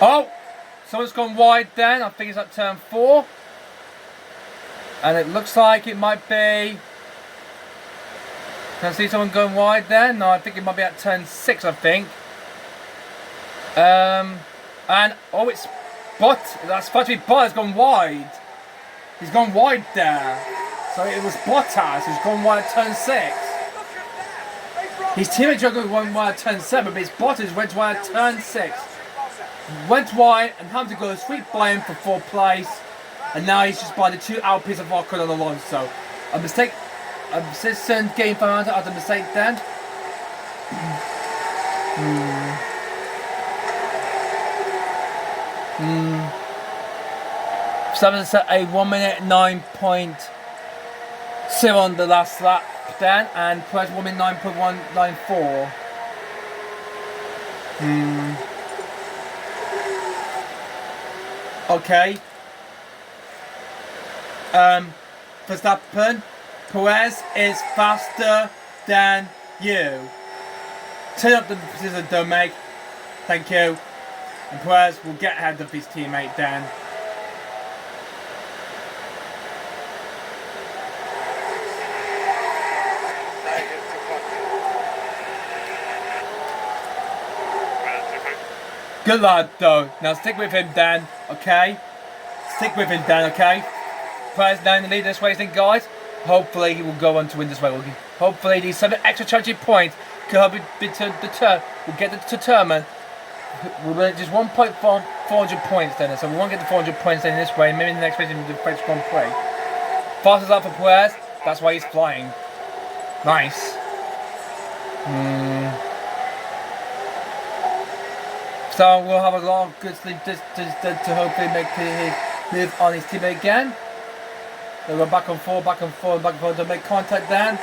Oh! Someone's gone wide then, I think it's at turn 4. And it looks like it might be... Can I see someone going wide there? No, I think it might be at turn 6, I think. And, oh, it's that's supposed to be Bottas gone wide. He's gone wide there. So it was Bottas who's gone wide at turn 6. His teammates are going wide at turn 7, but it's Bottas went wide at turn 6. Went wide and had to go straight by him for 4th place. And now he's just by the 2 Alpines of Ocon and Alonso. A mistake, a persistent game for Honda after mistake then. Verstappen set a 1 minute 9.0 on the last lap then, and Perez 1 minute 9.194. Okay. Verstappen, Perez is faster than you. Turn up the position, don't make. Thank you. And Perez will get ahead of his teammate Dan. Good lad though. Now stick with him, Dan, okay? Stick with him, Dan, okay? Perez now in the lead this race, then, guys. Hopefully he will go on to win this race. Hopefully these 7 extra strategy points can help we'll get it to determine. We'll win just 400 points then. So we won't get the 400 points then in this way. Maybe in the next race in the French Grand Prix. Fastest lap for Perez. That's why he's flying. Nice. So we'll have a lot of good sleep just to hopefully make his move on his teammate again. They'll go back and forth to make contact then.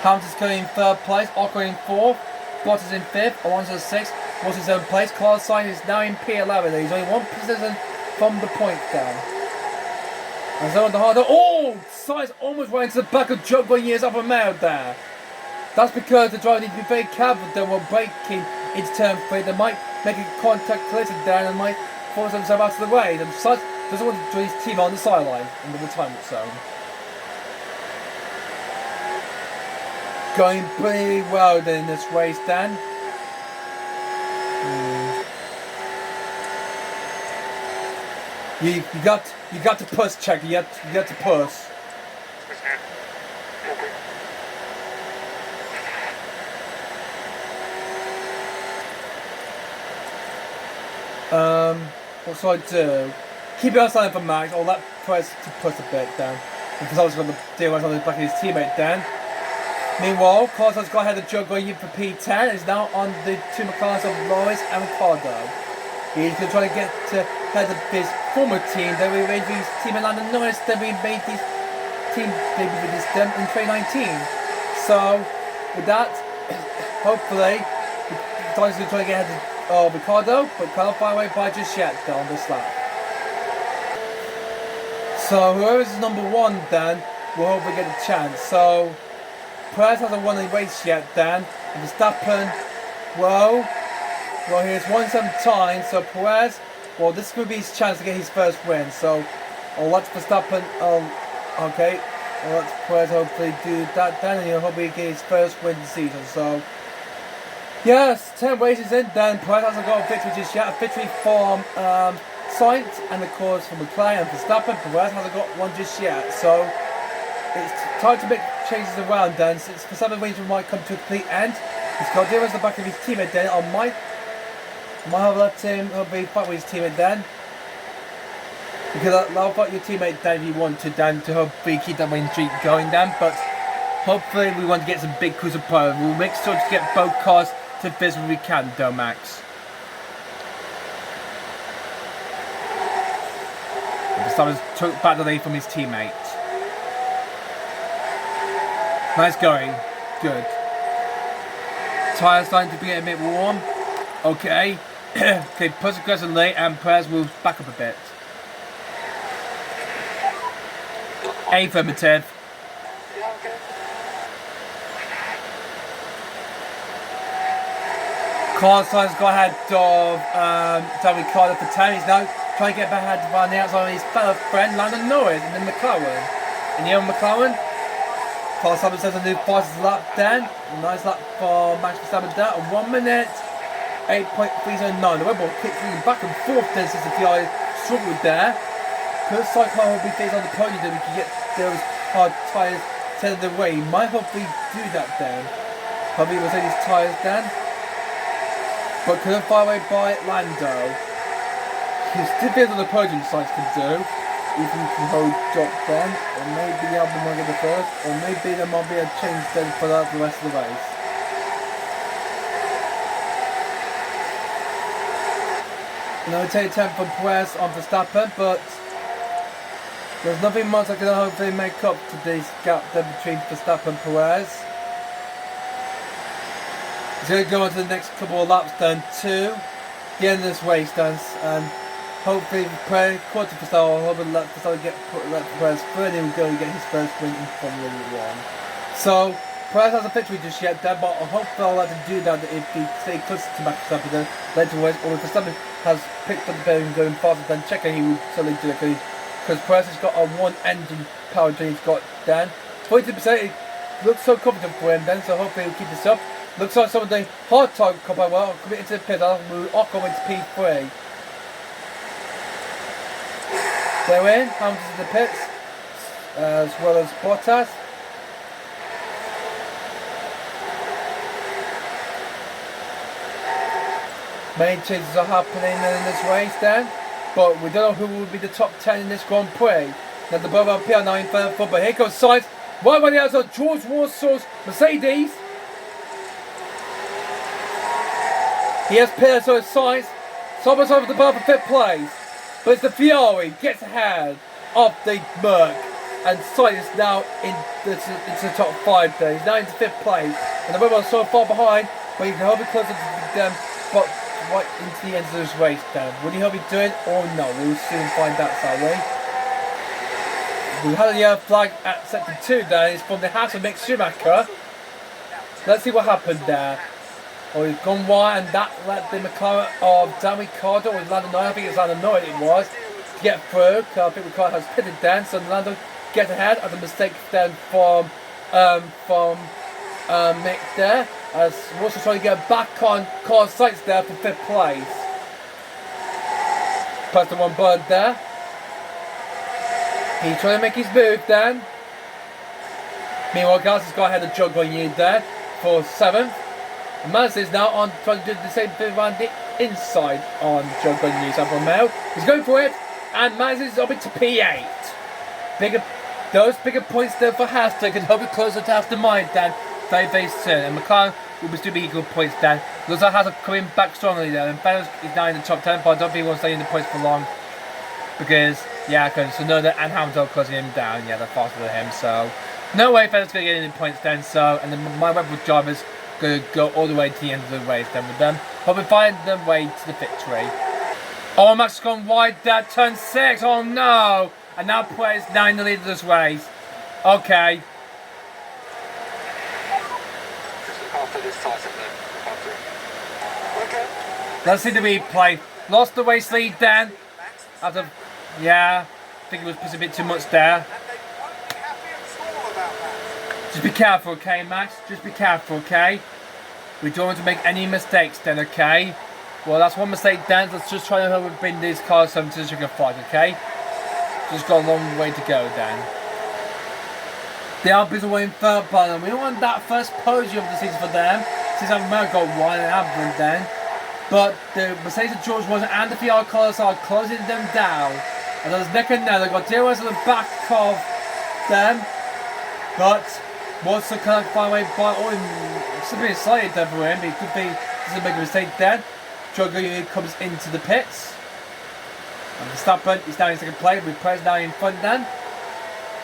Hamilton's going in 3rd place, Ocon in 4th, Bottas in 5th, Alonso 6th, Bottas in 7th place. Carlos Sainz is now in P11. He's only 1 position from the point down. And so on the harder. Oh! Sainz almost went into the back of Joe when he is up a mile there. That's because the driver needs to be very careful that while braking into turn 3. They might make a contact later down and might force themselves out of the way. And Sainz doesn't want to join his team on the sideline in the retirement zone. Going pretty well then in this race, Dan. You got to push, check. You got to push. What should I do? Keep it outside for Max. I'll let Perez to push a bit then. Because I was going to deal with on the back of his teammate then. Meanwhile, Carlos has got ahead of Joe going in for P10. Is now on the 2 McLarens of Norris and Ricardo. He's going to try to get to head of his former team. Then we made his team in London Norris. Then we made his team debut with this them in 2019. So with that, hopefully, he's going to try to get ahead of Ricardo, but can't fly away by just yet on this lap. So whoever's number 1 then will hopefully get a chance. So Perez hasn't won a race yet then. And Verstappen, well he's won some time. So Perez, well this could be his chance to get his first win. So I'll let Verstappen, okay. I'll let Perez hopefully do that then, and he'll hopefully get his first win this season. So yes, 10 races in then, Perez hasn't got a victory just yet. A victory from Sainz and of course from McLaren and Verstappen. Perez hasn't got one just yet. So it's time to make changes around then, since for some reason might come to a complete end. He's got to deal with the back of his teammate then. I might have let him be fight with his teammate then. Because I'll fight your teammate then if you want to then, to hopefully keep that winning streak going then. But hopefully we want to get some big cruiser power. We'll make sure to get both cars to fizz when we can though, Max. Verstappen took back the lead from his teammate. Nice going. Good. Tyres starting to be getting a bit warm. Okay. Okay, push aggressively and Perez will back up a bit. Affirmative. Carlos Sainz got ahead of Ricardo for 10. He's now trying to get back ahead on the outside of his fellow friend Lando Norris and then McLaren. And the other McLaren, Carlos Sainz says a new fastest lap then. A nice lap for Max Verstappen there. 1 minute 8.309. The Red Bull keeps moving back and forth then since the TI struggled there. Because Cyclone will be facing on the podium, then we can get those hard tyres tended away. He might hopefully do that then. Probably will take his tyres then. But couldn't fly away by Lando. He's still on the podium, Sainz can do. if you can hold drop then, or maybe the album might get the first, or maybe there might be a change then for that the rest of the race. Now we take 10 from Perez on Verstappen, but there's nothing much I can hopefully make up to this gap there between Verstappen and Perez. He's going to go on to the next couple of laps then to the end of this race then, and hopefully Perez quarter Verstappen, or hopefully let Verstappen let Perez through, and he'll go and get his first win in Formula 1. So Perez hasn't victory just yet then, but hopefully I'll let him do that if he stay close to Max Verstappen then later race, or if Verstappen has picked up the bearing and going faster than Checo, he will certainly do it, because Perez has got a one engine power train he's got then. 42%, it looks so confident for him then, so hopefully he'll keep this up. Looks like some of the hard target come by well, coming into the pit, I'll move Ocon into P3. They're in, Hamilton's in the pits, as well as Bottas. Main changes are happening in this race then, but we don't know who will be the top 10 in this Grand Prix. Now the above up here now in third foot, but here comes Sainz, right by the outside, George Russell's Mercedes. He has Perez on his sides, Sainz over the bar for fifth place, but it's the Ferrari gets ahead of the Merc, and Sainz is now into the top 5 there. He's now into fifth place, and the Rebels are so far behind, but you can hold it closer to them, but right into the end of this race then. Will he help me do it or no? We'll soon find out, shall we? We had a yellow flag at sector 2 there. It's from the house of Mick Schumacher. Let's see what happened there. Oh, he's gone wide, and that let the McLaren of Dan Ricciardo, or Lando Norris, I think it's Lando Norris it was, to get through. I think Ricciardo has pitted then, so Lando gets ahead as a mistake then from Mick there. As Russell trying to get back on Carlos Sainz there for fifth place. Past the one bird there. He's trying to make his move then. Meanwhile, Gasly's got ahead of Joe Grenier there for 7th. Maz is now on trying to do the same thing around the inside on Joe Grenier's Alfa Romeo. He's going for it, and Maz is up into P8. Those bigger points there for Haas. They can help it closer to Aston Martin then. Very soon, and McLaren will still be equal points then. Looks like Haas are coming back strongly there, and Vettel is now in the top 10, but I don't think he will stay in the points for long, because Tsunoda and Hamilton are closing him down. Yeah, they're faster than him, so no way Vettel's going to get any points then. So, and then my Red Bull drivers going to go all the way to the end of the race then with them, hoping find their way to the victory. Oh, Max has gone wide there, turn 6. Oh no, and now Perez now in the lead of this race. Okay. Let's see the replay. Lost the race lead then. After, yeah, I think it was pushing a bit too much there. Just be careful, okay, Max? Just be careful, okay? We don't want to make any mistakes then, okay? Well, that's one mistake then. Let's just try to bring these cars to the sugar flag, okay? Just got a long way to go then. The Alpines are winning third part, and we don't want that first podium of the season for them, since Alfa Romeo got one and Alpine then. But the Mercedes of George Russell and the Ferrari cars are closing them down. And there's neck and neck. They've got DRS on the back of them. But Russell can't find a way by. Oh, it's a bit excited there for him. It could be just a big mistake then. Joe comes into the pits. And Verstappen is down in second place with Perez now in front then.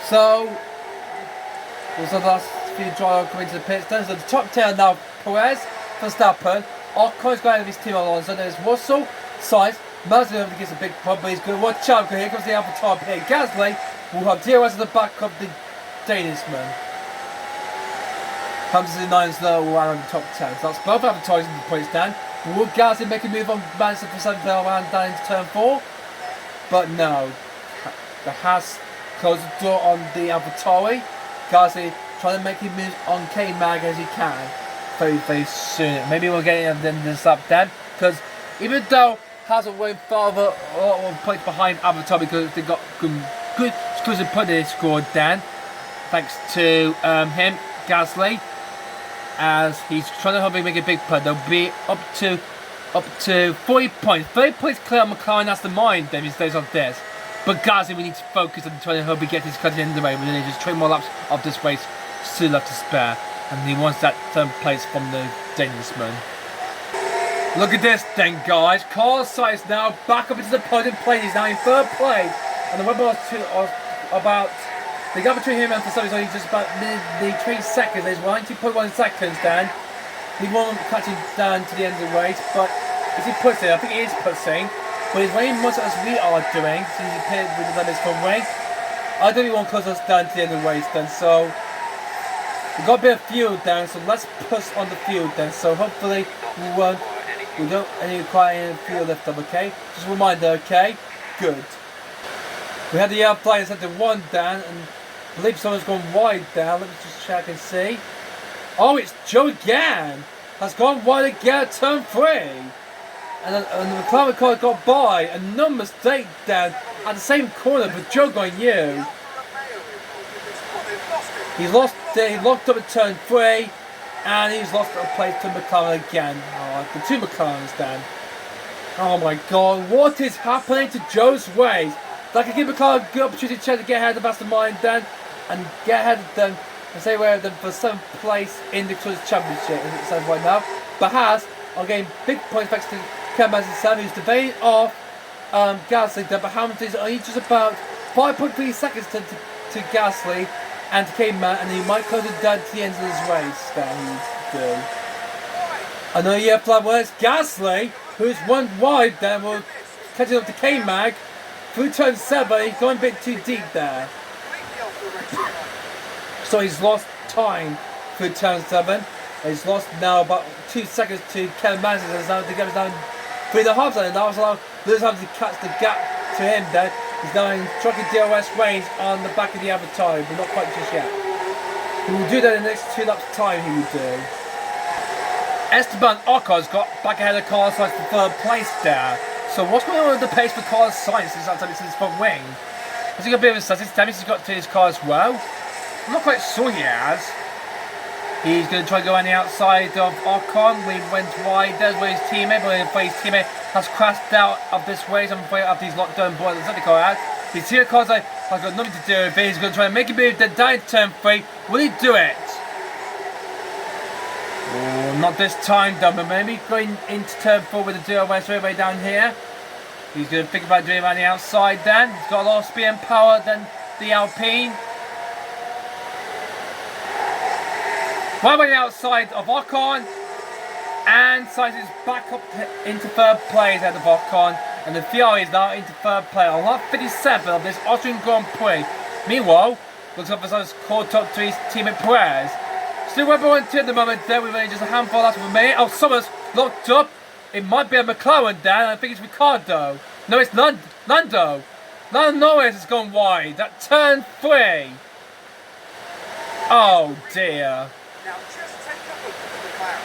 So, also the last few drivers coming into the pits then. So the top 10 now Perez, Verstappen, Ocon's going out of his team Alonso. There's Russell, Sainz, Mazda gets a big problem. He's going to watch out because here comes the Alpha Top here. Gasly will have DRS at the back of the Danishman. Hamilton's in 9th though, will around the top 10. So that's both advertising the points down. Will Gasly make a move on Manchester for 7th around down into turn 4? But no. The Haas closed the door on the AlphaTauri. Gasly trying to make him move on K-Mag as he can. Very soon. Maybe we'll get it in this lap then. Because even though Haas are way farther a lot more points behind AlphaTauri because they got good scores and put it scored then. Thanks to him, Gasly. As he's trying to hopefully make a big putt. They'll be up to 40 points. 30 points clear on McLaren, that's the mind then he stays on this. But Gasly, we need to focus on trying to hope he gets his cut in the way. We need just 3 more laps of this race still left to spare. And he wants that 3rd place from the Dangerous-man. Look at this then, guys. Carlos Sainz now back up into the podium place. He's now in 3rd place. And the Rebel are about... The gap between him and Verstappen is only just about the 3 seconds. There's 90.1 seconds then. He won't catch him down to the end of the race. But is he pushing? I think he is pushing. But he's running much as we are doing. Since he appeared with the limits for race. I don't even want to close us down to the end of the race then. So... We've got a bit of fuel down, so let's push on the field then. So hopefully we don't require any fuel lift up, okay? Just a reminder, okay? Good. We had the yellow flag set to 1 down, and I believe someone's gone wide down. Let me just check and see. Oh, it's Joe again! Has gone wide again at turn 3. And the McLaren car got by, and no mistake down at the same corner, but Joe going you. He's lost it, he locked up at turn 3, and he's lost a place to McLaren again. Oh, the 2 McLarens then. Oh my god, what is happening to Joe's race? That could give McLaren a good opportunity to get ahead of Aston Martin then, and get ahead of them, and stay away with them for 7th place in the Constructors' Championship, as it says right now. But Haas are getting big points thanks to Kevin Magnussen, who's defending off Gasly there, but Hamilton is only just about 5.3 seconds to Gasly. And came out, and he might close it down to the end of this race. That he do. I know you have flag. Well, it's Gasly, who's 1 wide. Then will catching up to K-Mag through turn 7. He's going a bit too deep there, so he's lost time through turn 7. He's lost now about 2 seconds to Kevin Magnussen. Now the gap is down 3.5 seconds. That was allowed Lewis Hamilton to catch the gap to him. Then. He's now in truck and DRS range on the back of the other tyre, but not quite just yet. He will do that in the next 2 laps time, he will do. Esteban Ocon's got back ahead of Carlos Sainz for 3rd place there. So what's going on with the pace for Carlos Sainz since that time it's his front wing? Has he got a bit of a status damage he's got to his car as well? I'm not quite sure he has. He's going to try to go on the outside of Ocon. We went wide, there's where his teammate, but his teammate has crashed out of this race. I'm afraid after he's locked down board, the car out. His teammate has got nothing to do with it. He's going to try and make a move then down turn 3. Will he do it? Oh, not this time though, but maybe going into turn 4 with the DRS right way down here. He's going to think about doing it on the outside then. He's got a lot of speed and power than the Alpine. Right by the outside of Ocon, and Sainz is back up into 3rd place ahead of Ocon, and the Ferrari is now into 3rd place on lap 57 of this Austrian Grand Prix. Meanwhile, looks like Verstappen's caught up to his teammate Perez. Still Webber on 2 at the moment there, we've only just a handful of laps remaining. Oh, Summers locked up. It might be a McLaren down, I think it's Ricardo. No, it's Lando. Lando Norris has gone wide at turn 3. Oh dear.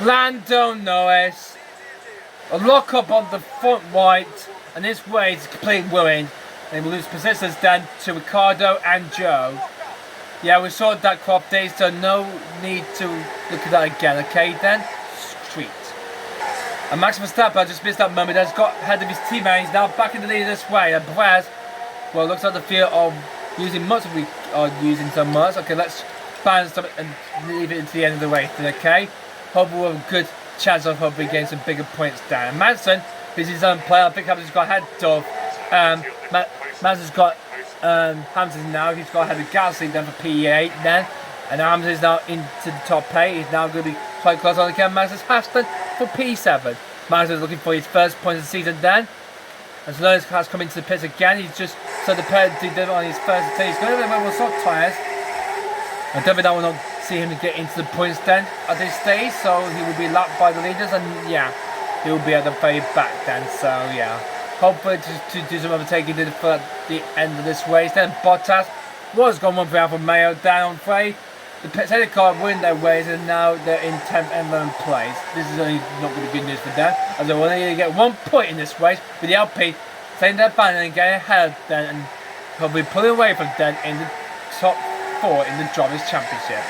Lando Norris, a lock up on the front right, and this way is completely ruined. And he will lose positions then to Ricardo and Joe. Yeah, we saw that crop day, so no need to look at that again, okay then? Street. And Max Verstappen just missed that moment, has got ahead of his teammate, he's now back in the lead this way, and Perez, well, looks like the fear of using much, we are using so much. Okay, let's balance them and leave it into the end of the race then, okay? Hope we'll have a good chance of hopefully getting some bigger points down. And Manson, who's his own player, I think Hamilton's got ahead of Manson's got Hamilton now, he's got ahead of Gasly then for P8 then. And Hamilton's now into the top 8. He's now going to be quite close on the camera. Manson's Haston for P7. Manson's looking for his 1st point of the season then. As Lewis has come into the pits again, he's just so the pair did it on his 1st attempt. He's going to have soft tyres. I don't think that will not see him get into the points then at this stage, so he will be lapped by the leaders, and yeah, he'll be at the very back then, so yeah. Hopefully to do some overtaking for the end of this race. Then Bottas was gone 1 for Alfa Romeo down on 3. The Mercedes car win their ways, and now they're in 10th and 11th place. This is only not going to be good news for them, as they will only get 1 point in this race, with the LP staying their banner and getting ahead of them, and probably pulling away from them in the top 4 in the Drivers' Championship.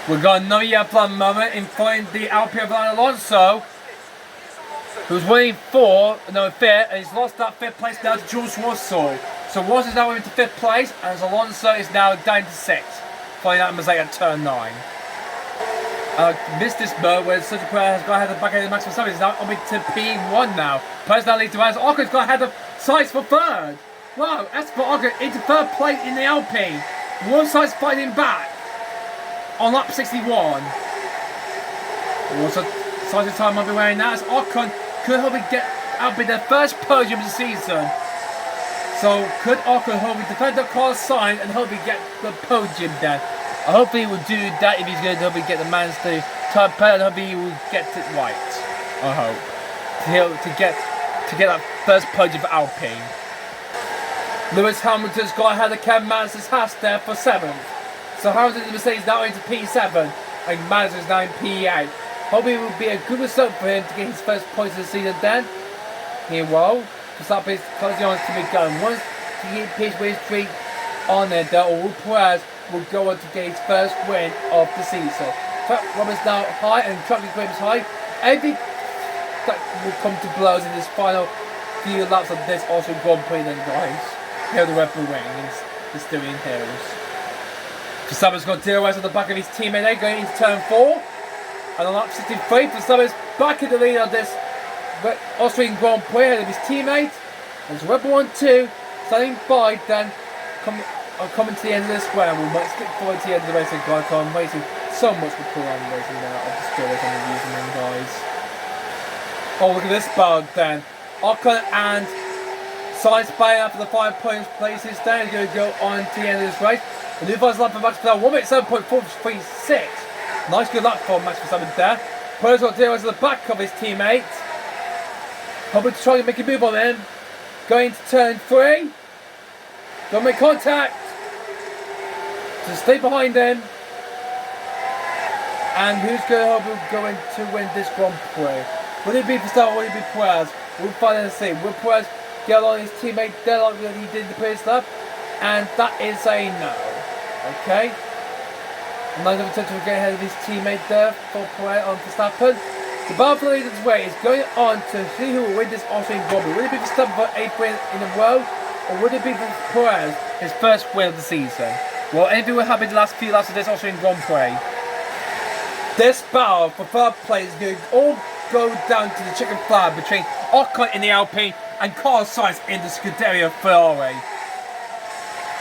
We've got another yellow flag moment in front of the Alpine of Alonso. who's winning fifth, and he's lost that fifth place now to Jules Russell. So Russell's now moving to fifth place, and Alonso is now down to sixth, following that mistake at turn 9. Missed this mode where such a player has got ahead of the back end of Max Verstappen. He's now on to P1 now. Perez now leads the race. Occon's got ahead of Sainz for third. Wow, that's for Ocon into third place in the Alpine. One side's fighting back on lap 61. Also, Sainz's time might be wearing that as Ocon could hopefully get Alpine their first podium of the season. So could Ocon hopefully defend the car Sainz and hopefully get the podium then. I hope he will do that if he's going to hopefully get the man's to type and hopefully he will get it right. I hope to get that first podium for Alpine. Lewis Hamilton's got ahead of Ken Mansell's Haas there for 7th. So Hamilton's Mercedes now into P7 and Mansell's now in P8. Hopefully it will be a good result for him to get his first points of the season then. Here, well, Verstappen is closing on to be going. Once he hits with his streak on there, or Perez will go on to get his first win of the season. Track Roberts now high and track equipment high. Everything that will come to blows in this final few laps of this Austrian Grand Prix then, guys. Here the Red Bull wing is still in hills. Verstappen's got DRS on the back of his teammate going into turn 4. And on lap 63, Verstappen's back in the lead of this Austrian Grand Prix ahead of his teammate. There's Red Bull 1-2 standing by then coming to the end of this square. We might stick forward to the end of the race. I'm waiting so much for cool on racing now. I'll just do it on the using them, guys. Oh, look at this bug then. Ocon and Sainz playing after the 5 points places there. He's going to go on to the end of this race. The new first lap for Max Verstappen, 1:07.436. Nice good lap for Max Verstappen there. Perez got DRS at the back of his teammate. Hoping to try and make a move on him. Going to turn 3. Don't make contact. Just stay behind him. And who's going to win this Grand Prix? Will it be Verstappen or will it be Perez? We'll find out and see. Will Perez get on his teammate there like he did in the previous lap? And that is a no. Okay. Another potential to get ahead of his teammate there for Perez on Verstappen. The battle for the leader's way is going on to see who will win this Austrian Grand Prix. Will it be Verstappen for 8th win in a row? Or would it be for Perez, his first win of the season? Well, anything will happen in the last few laps of this Austrian Grand Prix. This battle for third place is going to all go down to the chicken flag between Ocon in the Alpine and Carlos Sainz in the Scuderia Ferrari.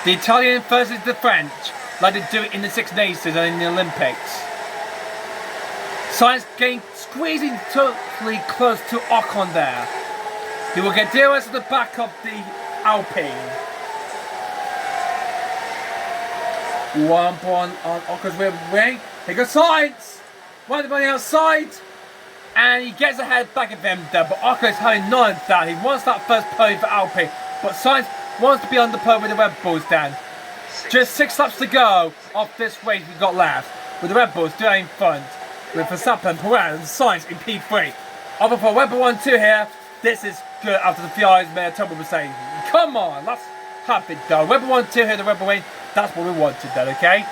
The Italian versus the French, like they do it in the Six Nations and in the Olympics. Sainz squeezing totally close to Ocon there. He will get DRS at the back of the Alpine. 1 point on Ocon's rear wing. Here goes Sainz! Right running outside. And he gets ahead back of him there. But Ocon is having none of that. He wants that first podium for Alpine. But Sainz wants to be on the podium with the Red Bulls then. Just 6 laps to go off this race we've got left. With the Red Bulls still in front. With Verstappen, Perez and Sainz in P3. Over for Red Bull 1-2 here. This is good after the Ferrari's made a turbo was saying, come on, let's have it done. Red Bull 1-2 here, the Red Bull win. That's what we wanted then, okay?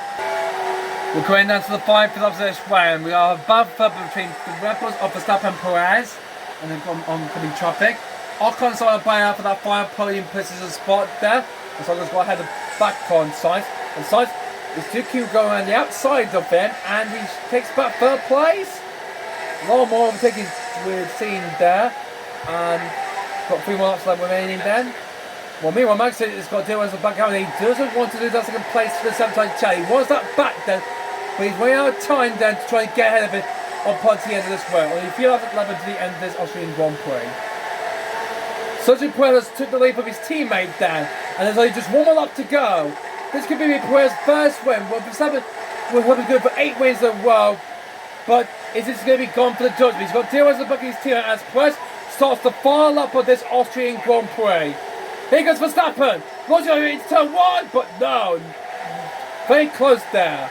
We're going down to the 5th laps of this round. We are above between the Red Bulls of Verstappen and Perez. And then oncoming traffic. Ocon's on by out for that 5 podium position spot there. As long as we're ahead of back on Sainz. And Sainz is too cute going around the outside of him. And he takes back 3rd place. A lot more overtaking we've seen there. And got 3 more laps left remaining then. Well, meanwhile, Max has got DRS back out. He doesn't want to do that 2nd place for the 7th time chat. He wants that back then. But he's running out of time then to try and get ahead of it upon the end of this round. Only a few laps left to the end of this Austrian Grand Prix. Sergio Perez took the lead from his teammate then. And there's only just 1 more lap to go. This could be Perez's first win. Well, Verstappen will probably go for 8 wins in a row. But is this going to be gone for the judgment? He's got DRS at the back of his teammate as Perez starts the final lap of this Austrian Grand Prix. Here goes Verstappen. Launching into turn 1, but no. Very close there.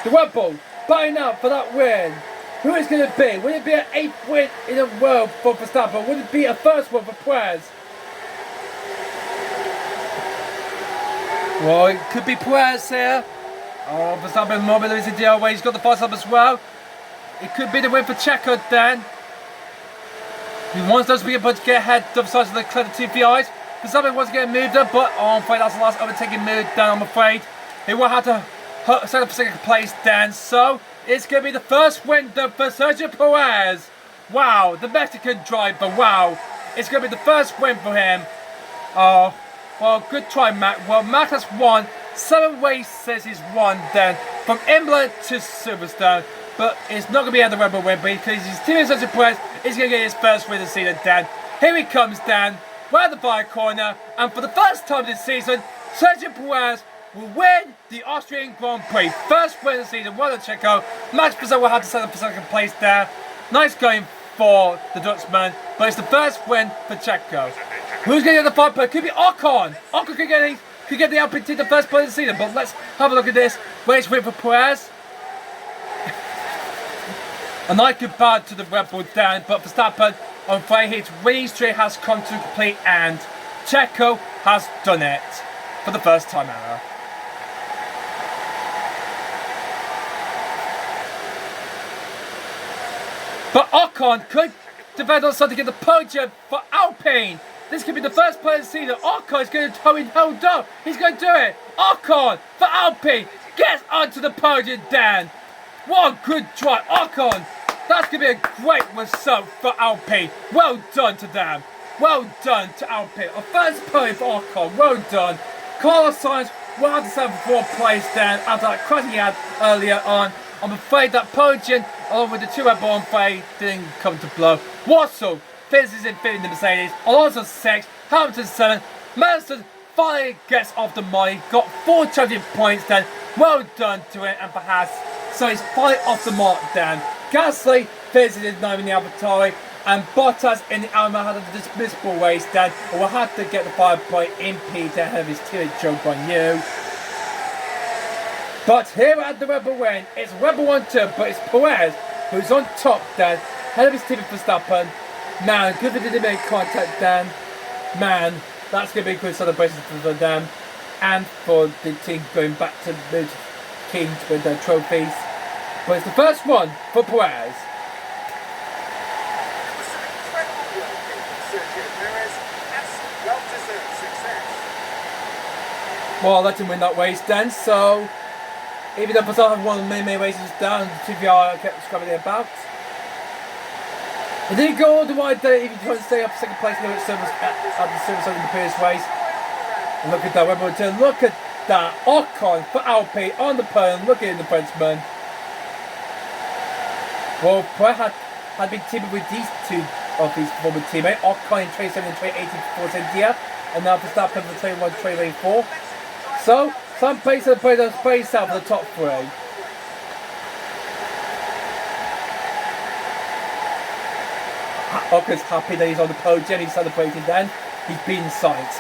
The Red Bull batting up for that win. Who is going to be? Will it be an 8th win in a row for Verstappen? Will it be a first one for Perez? Well, it could be Perez here. Oh, Verstappen mobilizing the other way. He's got the fast up as well. It could be the win for Checo then. He wants those to be able to get ahead of the size of the clever two VIs. For something wants to get moved up, but I'm afraid that's the last overtaking move down, I'm afraid. He will have to set up for second place then. So it's going to be the first win for Sergio Perez. Wow, the Mexican driver, wow. It's going to be the first win for him. Oh, well, good try, Matt. Well, Matt has won 7 races. He's won then from Imola to Silverstone. But it's not going to be at the Rebel win because his team Sergio Perez is going to get his first win of the season, Dan. Here he comes, Dan. We're at the fire corner. And for the first time this season, Sergio Perez will win the Austrian Grand Prix. First win of the season. Well done, Checo. Max Verstappen will have to set up for second place there. Nice going for the Dutchman. But it's the first win for Checo. Who's going to get the 5 point? Could be Ocon. Ocon could get the Alpine team the first point of the season. But let's have a look at this. Race win for Perez. A nice goodbye to the Red Bull down, but Verstappen on Friday his winning streak has come to complete, and Checo has done it for the first time ever. But Ocon could defend on something to get the podium for Alpine. This could be the first player of the season. Ocon is going to tow him held up. He's going to do it. Ocon for Alpine gets onto the podium, Dan. What a good drive. Ocon. That's going to be a great result for Alpine. Well done to them. Well done to Alpine. A first podium for Ocon. Well done. Carlos Sainz will have to settle for 4th place then after that crash he had earlier on. I'm afraid that podium, along with the 2 Red Bull on Friday, didn't come to blow. Wassel finishes in 5th in the Mercedes. Alonso 6th. Hamilton 7th. Mansell finally gets off the money. Got 4 championship points then. Well done to it and for Haas. So he's finally off the mark then. Gasly finishes in 9th in the AlphaTauri, and Bottas in the Alma had a dismissable race then, and will have to get the 5 point in P to ahead of his teammate Joe Guanyu. But here at the Rebel win, it's Rebel 1-2, but it's Perez who's on top then, ahead of his teammate Verstappen. Man, good that they didn't make contact then. Man, that's going to be a good celebration for them and for the team going back to the Kings with their trophies. But it's the first one for Perez. It was some incredible work from Sergio Perez and some well-deserved success. Well, I'll let him win that race then, so even though Verstappen won the main races down, the 2 VR kept scrubbing it about. He didn't go all the way there, even trying to stay up second place at the service in the previous race. And look at that, Rebel turn, look at that. Ocon for Alpine on the podium, look at the Frenchman. Well, Perez had been teaming with these 2 of his former teammates, Ocon in 2017 and 2018 for Cynthia, and now Verstappen for 21 2024. So, some pace of the podium play himself for the top 3. Ocon's happy that he's on the podium, he's celebrating then. He's been Sainz.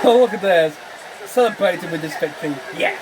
Oh, look at this. Celebrating with this victory. Yeah.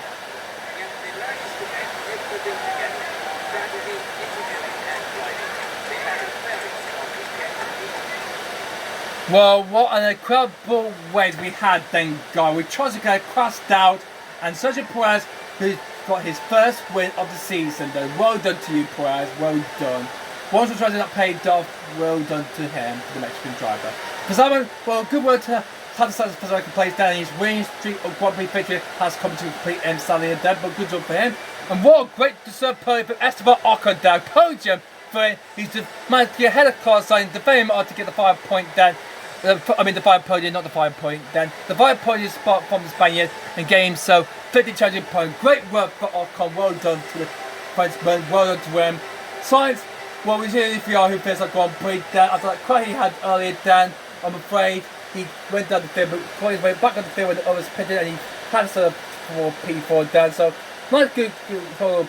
Well, what an incredible race we had then, guys. We tried to get crashed out, and Sergio Perez, who got his first win of the season, though. Well done to you, Perez. Well done. Once we tried to that paid off, well done to him, the Mexican driver. Verstappen, well, good work to have the second place down. His winning streak of Grand Prix victory has come to a complete end, sadly and dead, but good job for him. And what a great deserved podium for Esteban Ocon down. Podium for him. He's managed to get ahead of Carlos Sainz, defending him to get the 5 point down. The 5 podium, not the 5 point then. The 5 podium spot from the Spaniard in game, so 50 championship point. Great work for Ocon, well done to the Frenchman, well done to him. Sainz, well, we see if we are who finished that Grand Prix then. After that crash he had earlier then, I'm afraid he went down the field, but caught his way back on the field when the others pitted, and he had sort of for P4 down. So, nice good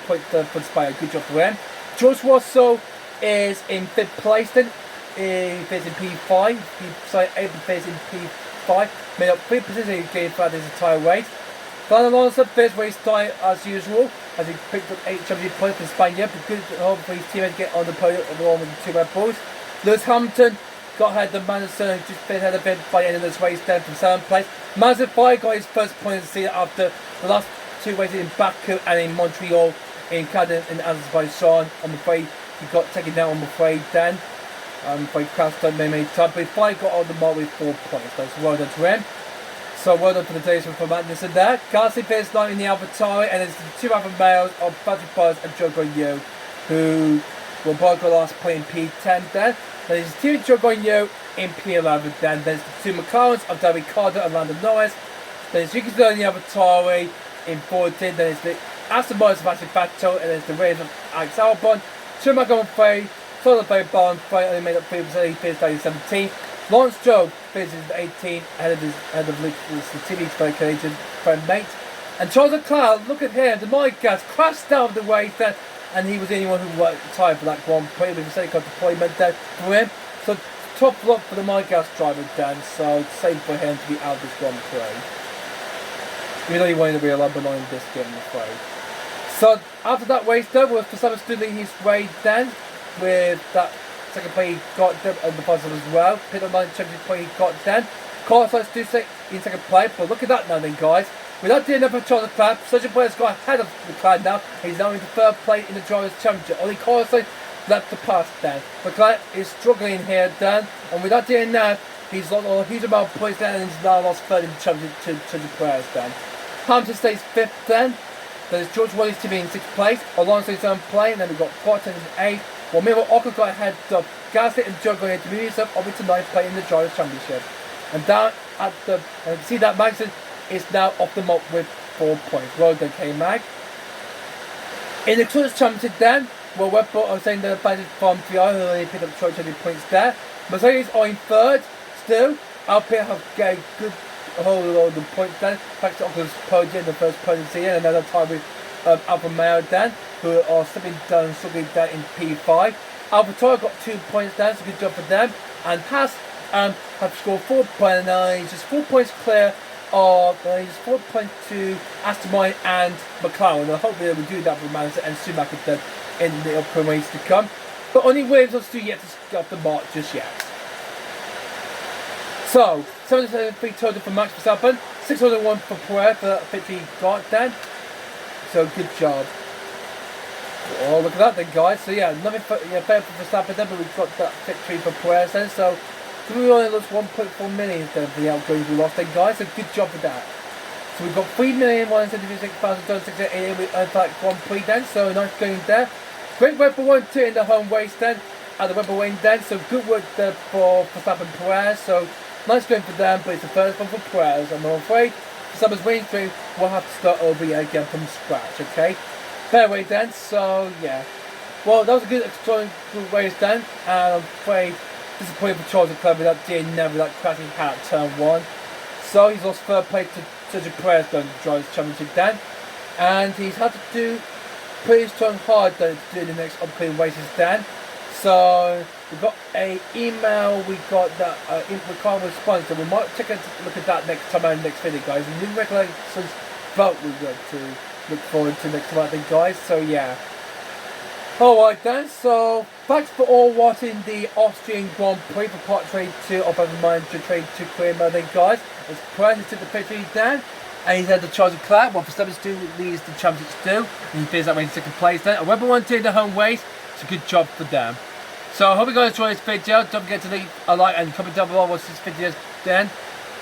point for the Spaniard, good job for him. George Russell is in 5th place then. He finished in P5, April finished in P5, made up 3 positions in game throughout his entire race. Fernando Alonso finished where he started as usual, as he picked up 8 championship points for Spain, but good hope for his teammates to get on the podium along with the 2 Red Bulls. Lewis Hamilton got ahead of Madison, just finished ahead of him by the end of this race then from 7th place. Madison Prix got his first point of the season after the last 2 races in Baku and in Montreal, in Canada and Azerbaijan. I'm afraid he got taken down, I'm afraid then. I'm afraid crashed on many times, but Prix got on the mark with 4 points. So well done to him. So well done for the days from Madison there. Garcia finished 9 in the AlphaTauri, and there's the 2 other males of Patrick Buzz and Joe Yu, who will both got last play in P10 then. There's the 2 Joe Yu in P11 then. There's the 2 McLarens of David Carter and Lando Norris. There's Yuki Tsunoda in the AlphaTauri in 14. There's the Aston Martin Sebastian Vettel, and there's the Rays of Alex Albon. Schumacher on 3, Solo by Bar on 3, only made up 3%, he finished in 17th. Lawrence Stroll finishes 18th, ahead of Luke, the TV's very Canadian friend mate. And Charles Leclerc, look at him, the Monegasque crashed out of the race there, and he was the only one who worked tired for that Grand Prix with a safety car deployment there for him. So top luck for the Monegasque driver then, so same for him to be out of this Grand Prix. Even though he wanted to be a lot below in this game, I'm afraid. So after that race though, was Verstappen still leading his way then, with that second play he got them and the positive as well. Pit on 9 championship play he got then. Carlos Sainz do in second play, but look at that now then guys. Without doing enough for Charles Leclerc, Sergio Perez got ahead of Leclerc now. He's now in the 3rd place in the Drivers' Championship. Only Carlos Sainz left to pass then. Leclerc is struggling here then, and without doing that, he's lost a huge amount of points then, and he's now lost 3rd in the championship to Sergio Perez then. Hamilton stays 5th then. There's George Wallace to be in 6th place. Alonso in 7th place, and then we've got Bottas in 8th. While Miro Ocon got ahead of Gasly and Joe going to move himself up into 9th place in the Drivers' Championship. And down at the, and you can see that Magnussen is now off the mop with 4 points. Well done, K-Mag. In the Drivers' Championship then, well, Red Bull are saying the advantage from Ferrari, who only picked up 20 points there. Mercedes are in 3rd still. Alpine have got a good hold of the points then. Thanks to Ocon's podium, the first podium of the year, and another time with Alfa Romeo then, who are slipping down, struggling down in P5. AlphaTauri got 2 points down, so good job for them. And Haas have scored 4 points, and he's just 4 points clear of, he's 4 points to Aston Martin and McLaren. And hopefully they will do that for Mansell and Schumacher then in the upcoming race to come. But only Williams are still yet to get off the mark just yet. So, 773 total for Max Verstappen, 601 for Perez for that victory he got then. So good job. Oh, look at that then guys. So yeah, nothing for, fair for Verstappen then, but we've got that victory for Perez then. So we only lost 1.4 million then for the outgoings we lost then guys, so good job for that. So we've got 3,176,688 we earned that Grand Prix then, so nice going there. Great work for 1-2 in the home race then, at the Red Bull Ring then, so good work there for Verstappen and Perez, so nice going for them, but it's the first one for Perez, and I'm afraid Verstappen's winning through, we'll have to start over again from scratch, okay? Fairway then, so yeah. Well, that was a good exploring race then, and I'm afraid disappointing for Charles Leclerc without doing never that crashing out turn 1. So he's lost 3rd place to Sergio Perez then the Drivers' Championship then, and he's had to do pretty strong hard then to do the next upcoming races then. So we got a email, we got that we can't respond, so we might take a look at that next time in the next video guys. And new regulations vote we're going to look forward to next time I think guys, so yeah. Alright then, so thanks for all watching the Austrian Grand Prix for part 22 of Evermanager Trade to Career Mode then guys. It's Perez who took the victory then, and he's had the Charles Leclerc, while Verstappen still leads the championship still, and he finishes that way in 2nd place then. And Red Bull 1-2 in the home race, it's a good job for them. So I hope you guys enjoyed this video. Don't forget to leave a like and comment down below what's this video then.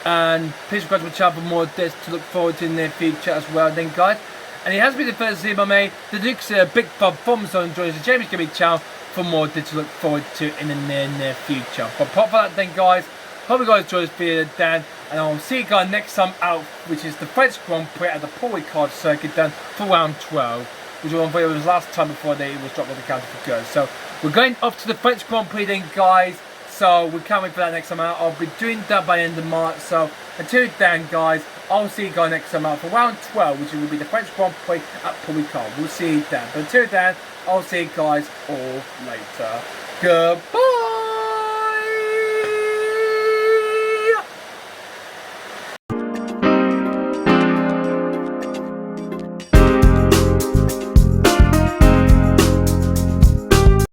And please subscribe to my channel for more of this to look forward to in the near future as well then guys. And it has been the first season by me, the Duke's Big Bob from Zone Joins the James Gibby channel for more to look forward to in the near future. But apart from that then guys, hope you guys enjoyed this video then, and I'll see you guys next time out, which is the French Grand Prix at the Paul Ricard circuit then for round 12. Which was the last time before it was dropped on the counter for good. So we're going up to the French Grand Prix then guys, so we can't wait for that next time out. I'll be doing that by the end of March, so until then guys, I'll see you guys next time out for round 12, which will be the French Grand Prix at Paul Ricard. We'll see you then, but until then, I'll see you guys all later. Goodbye!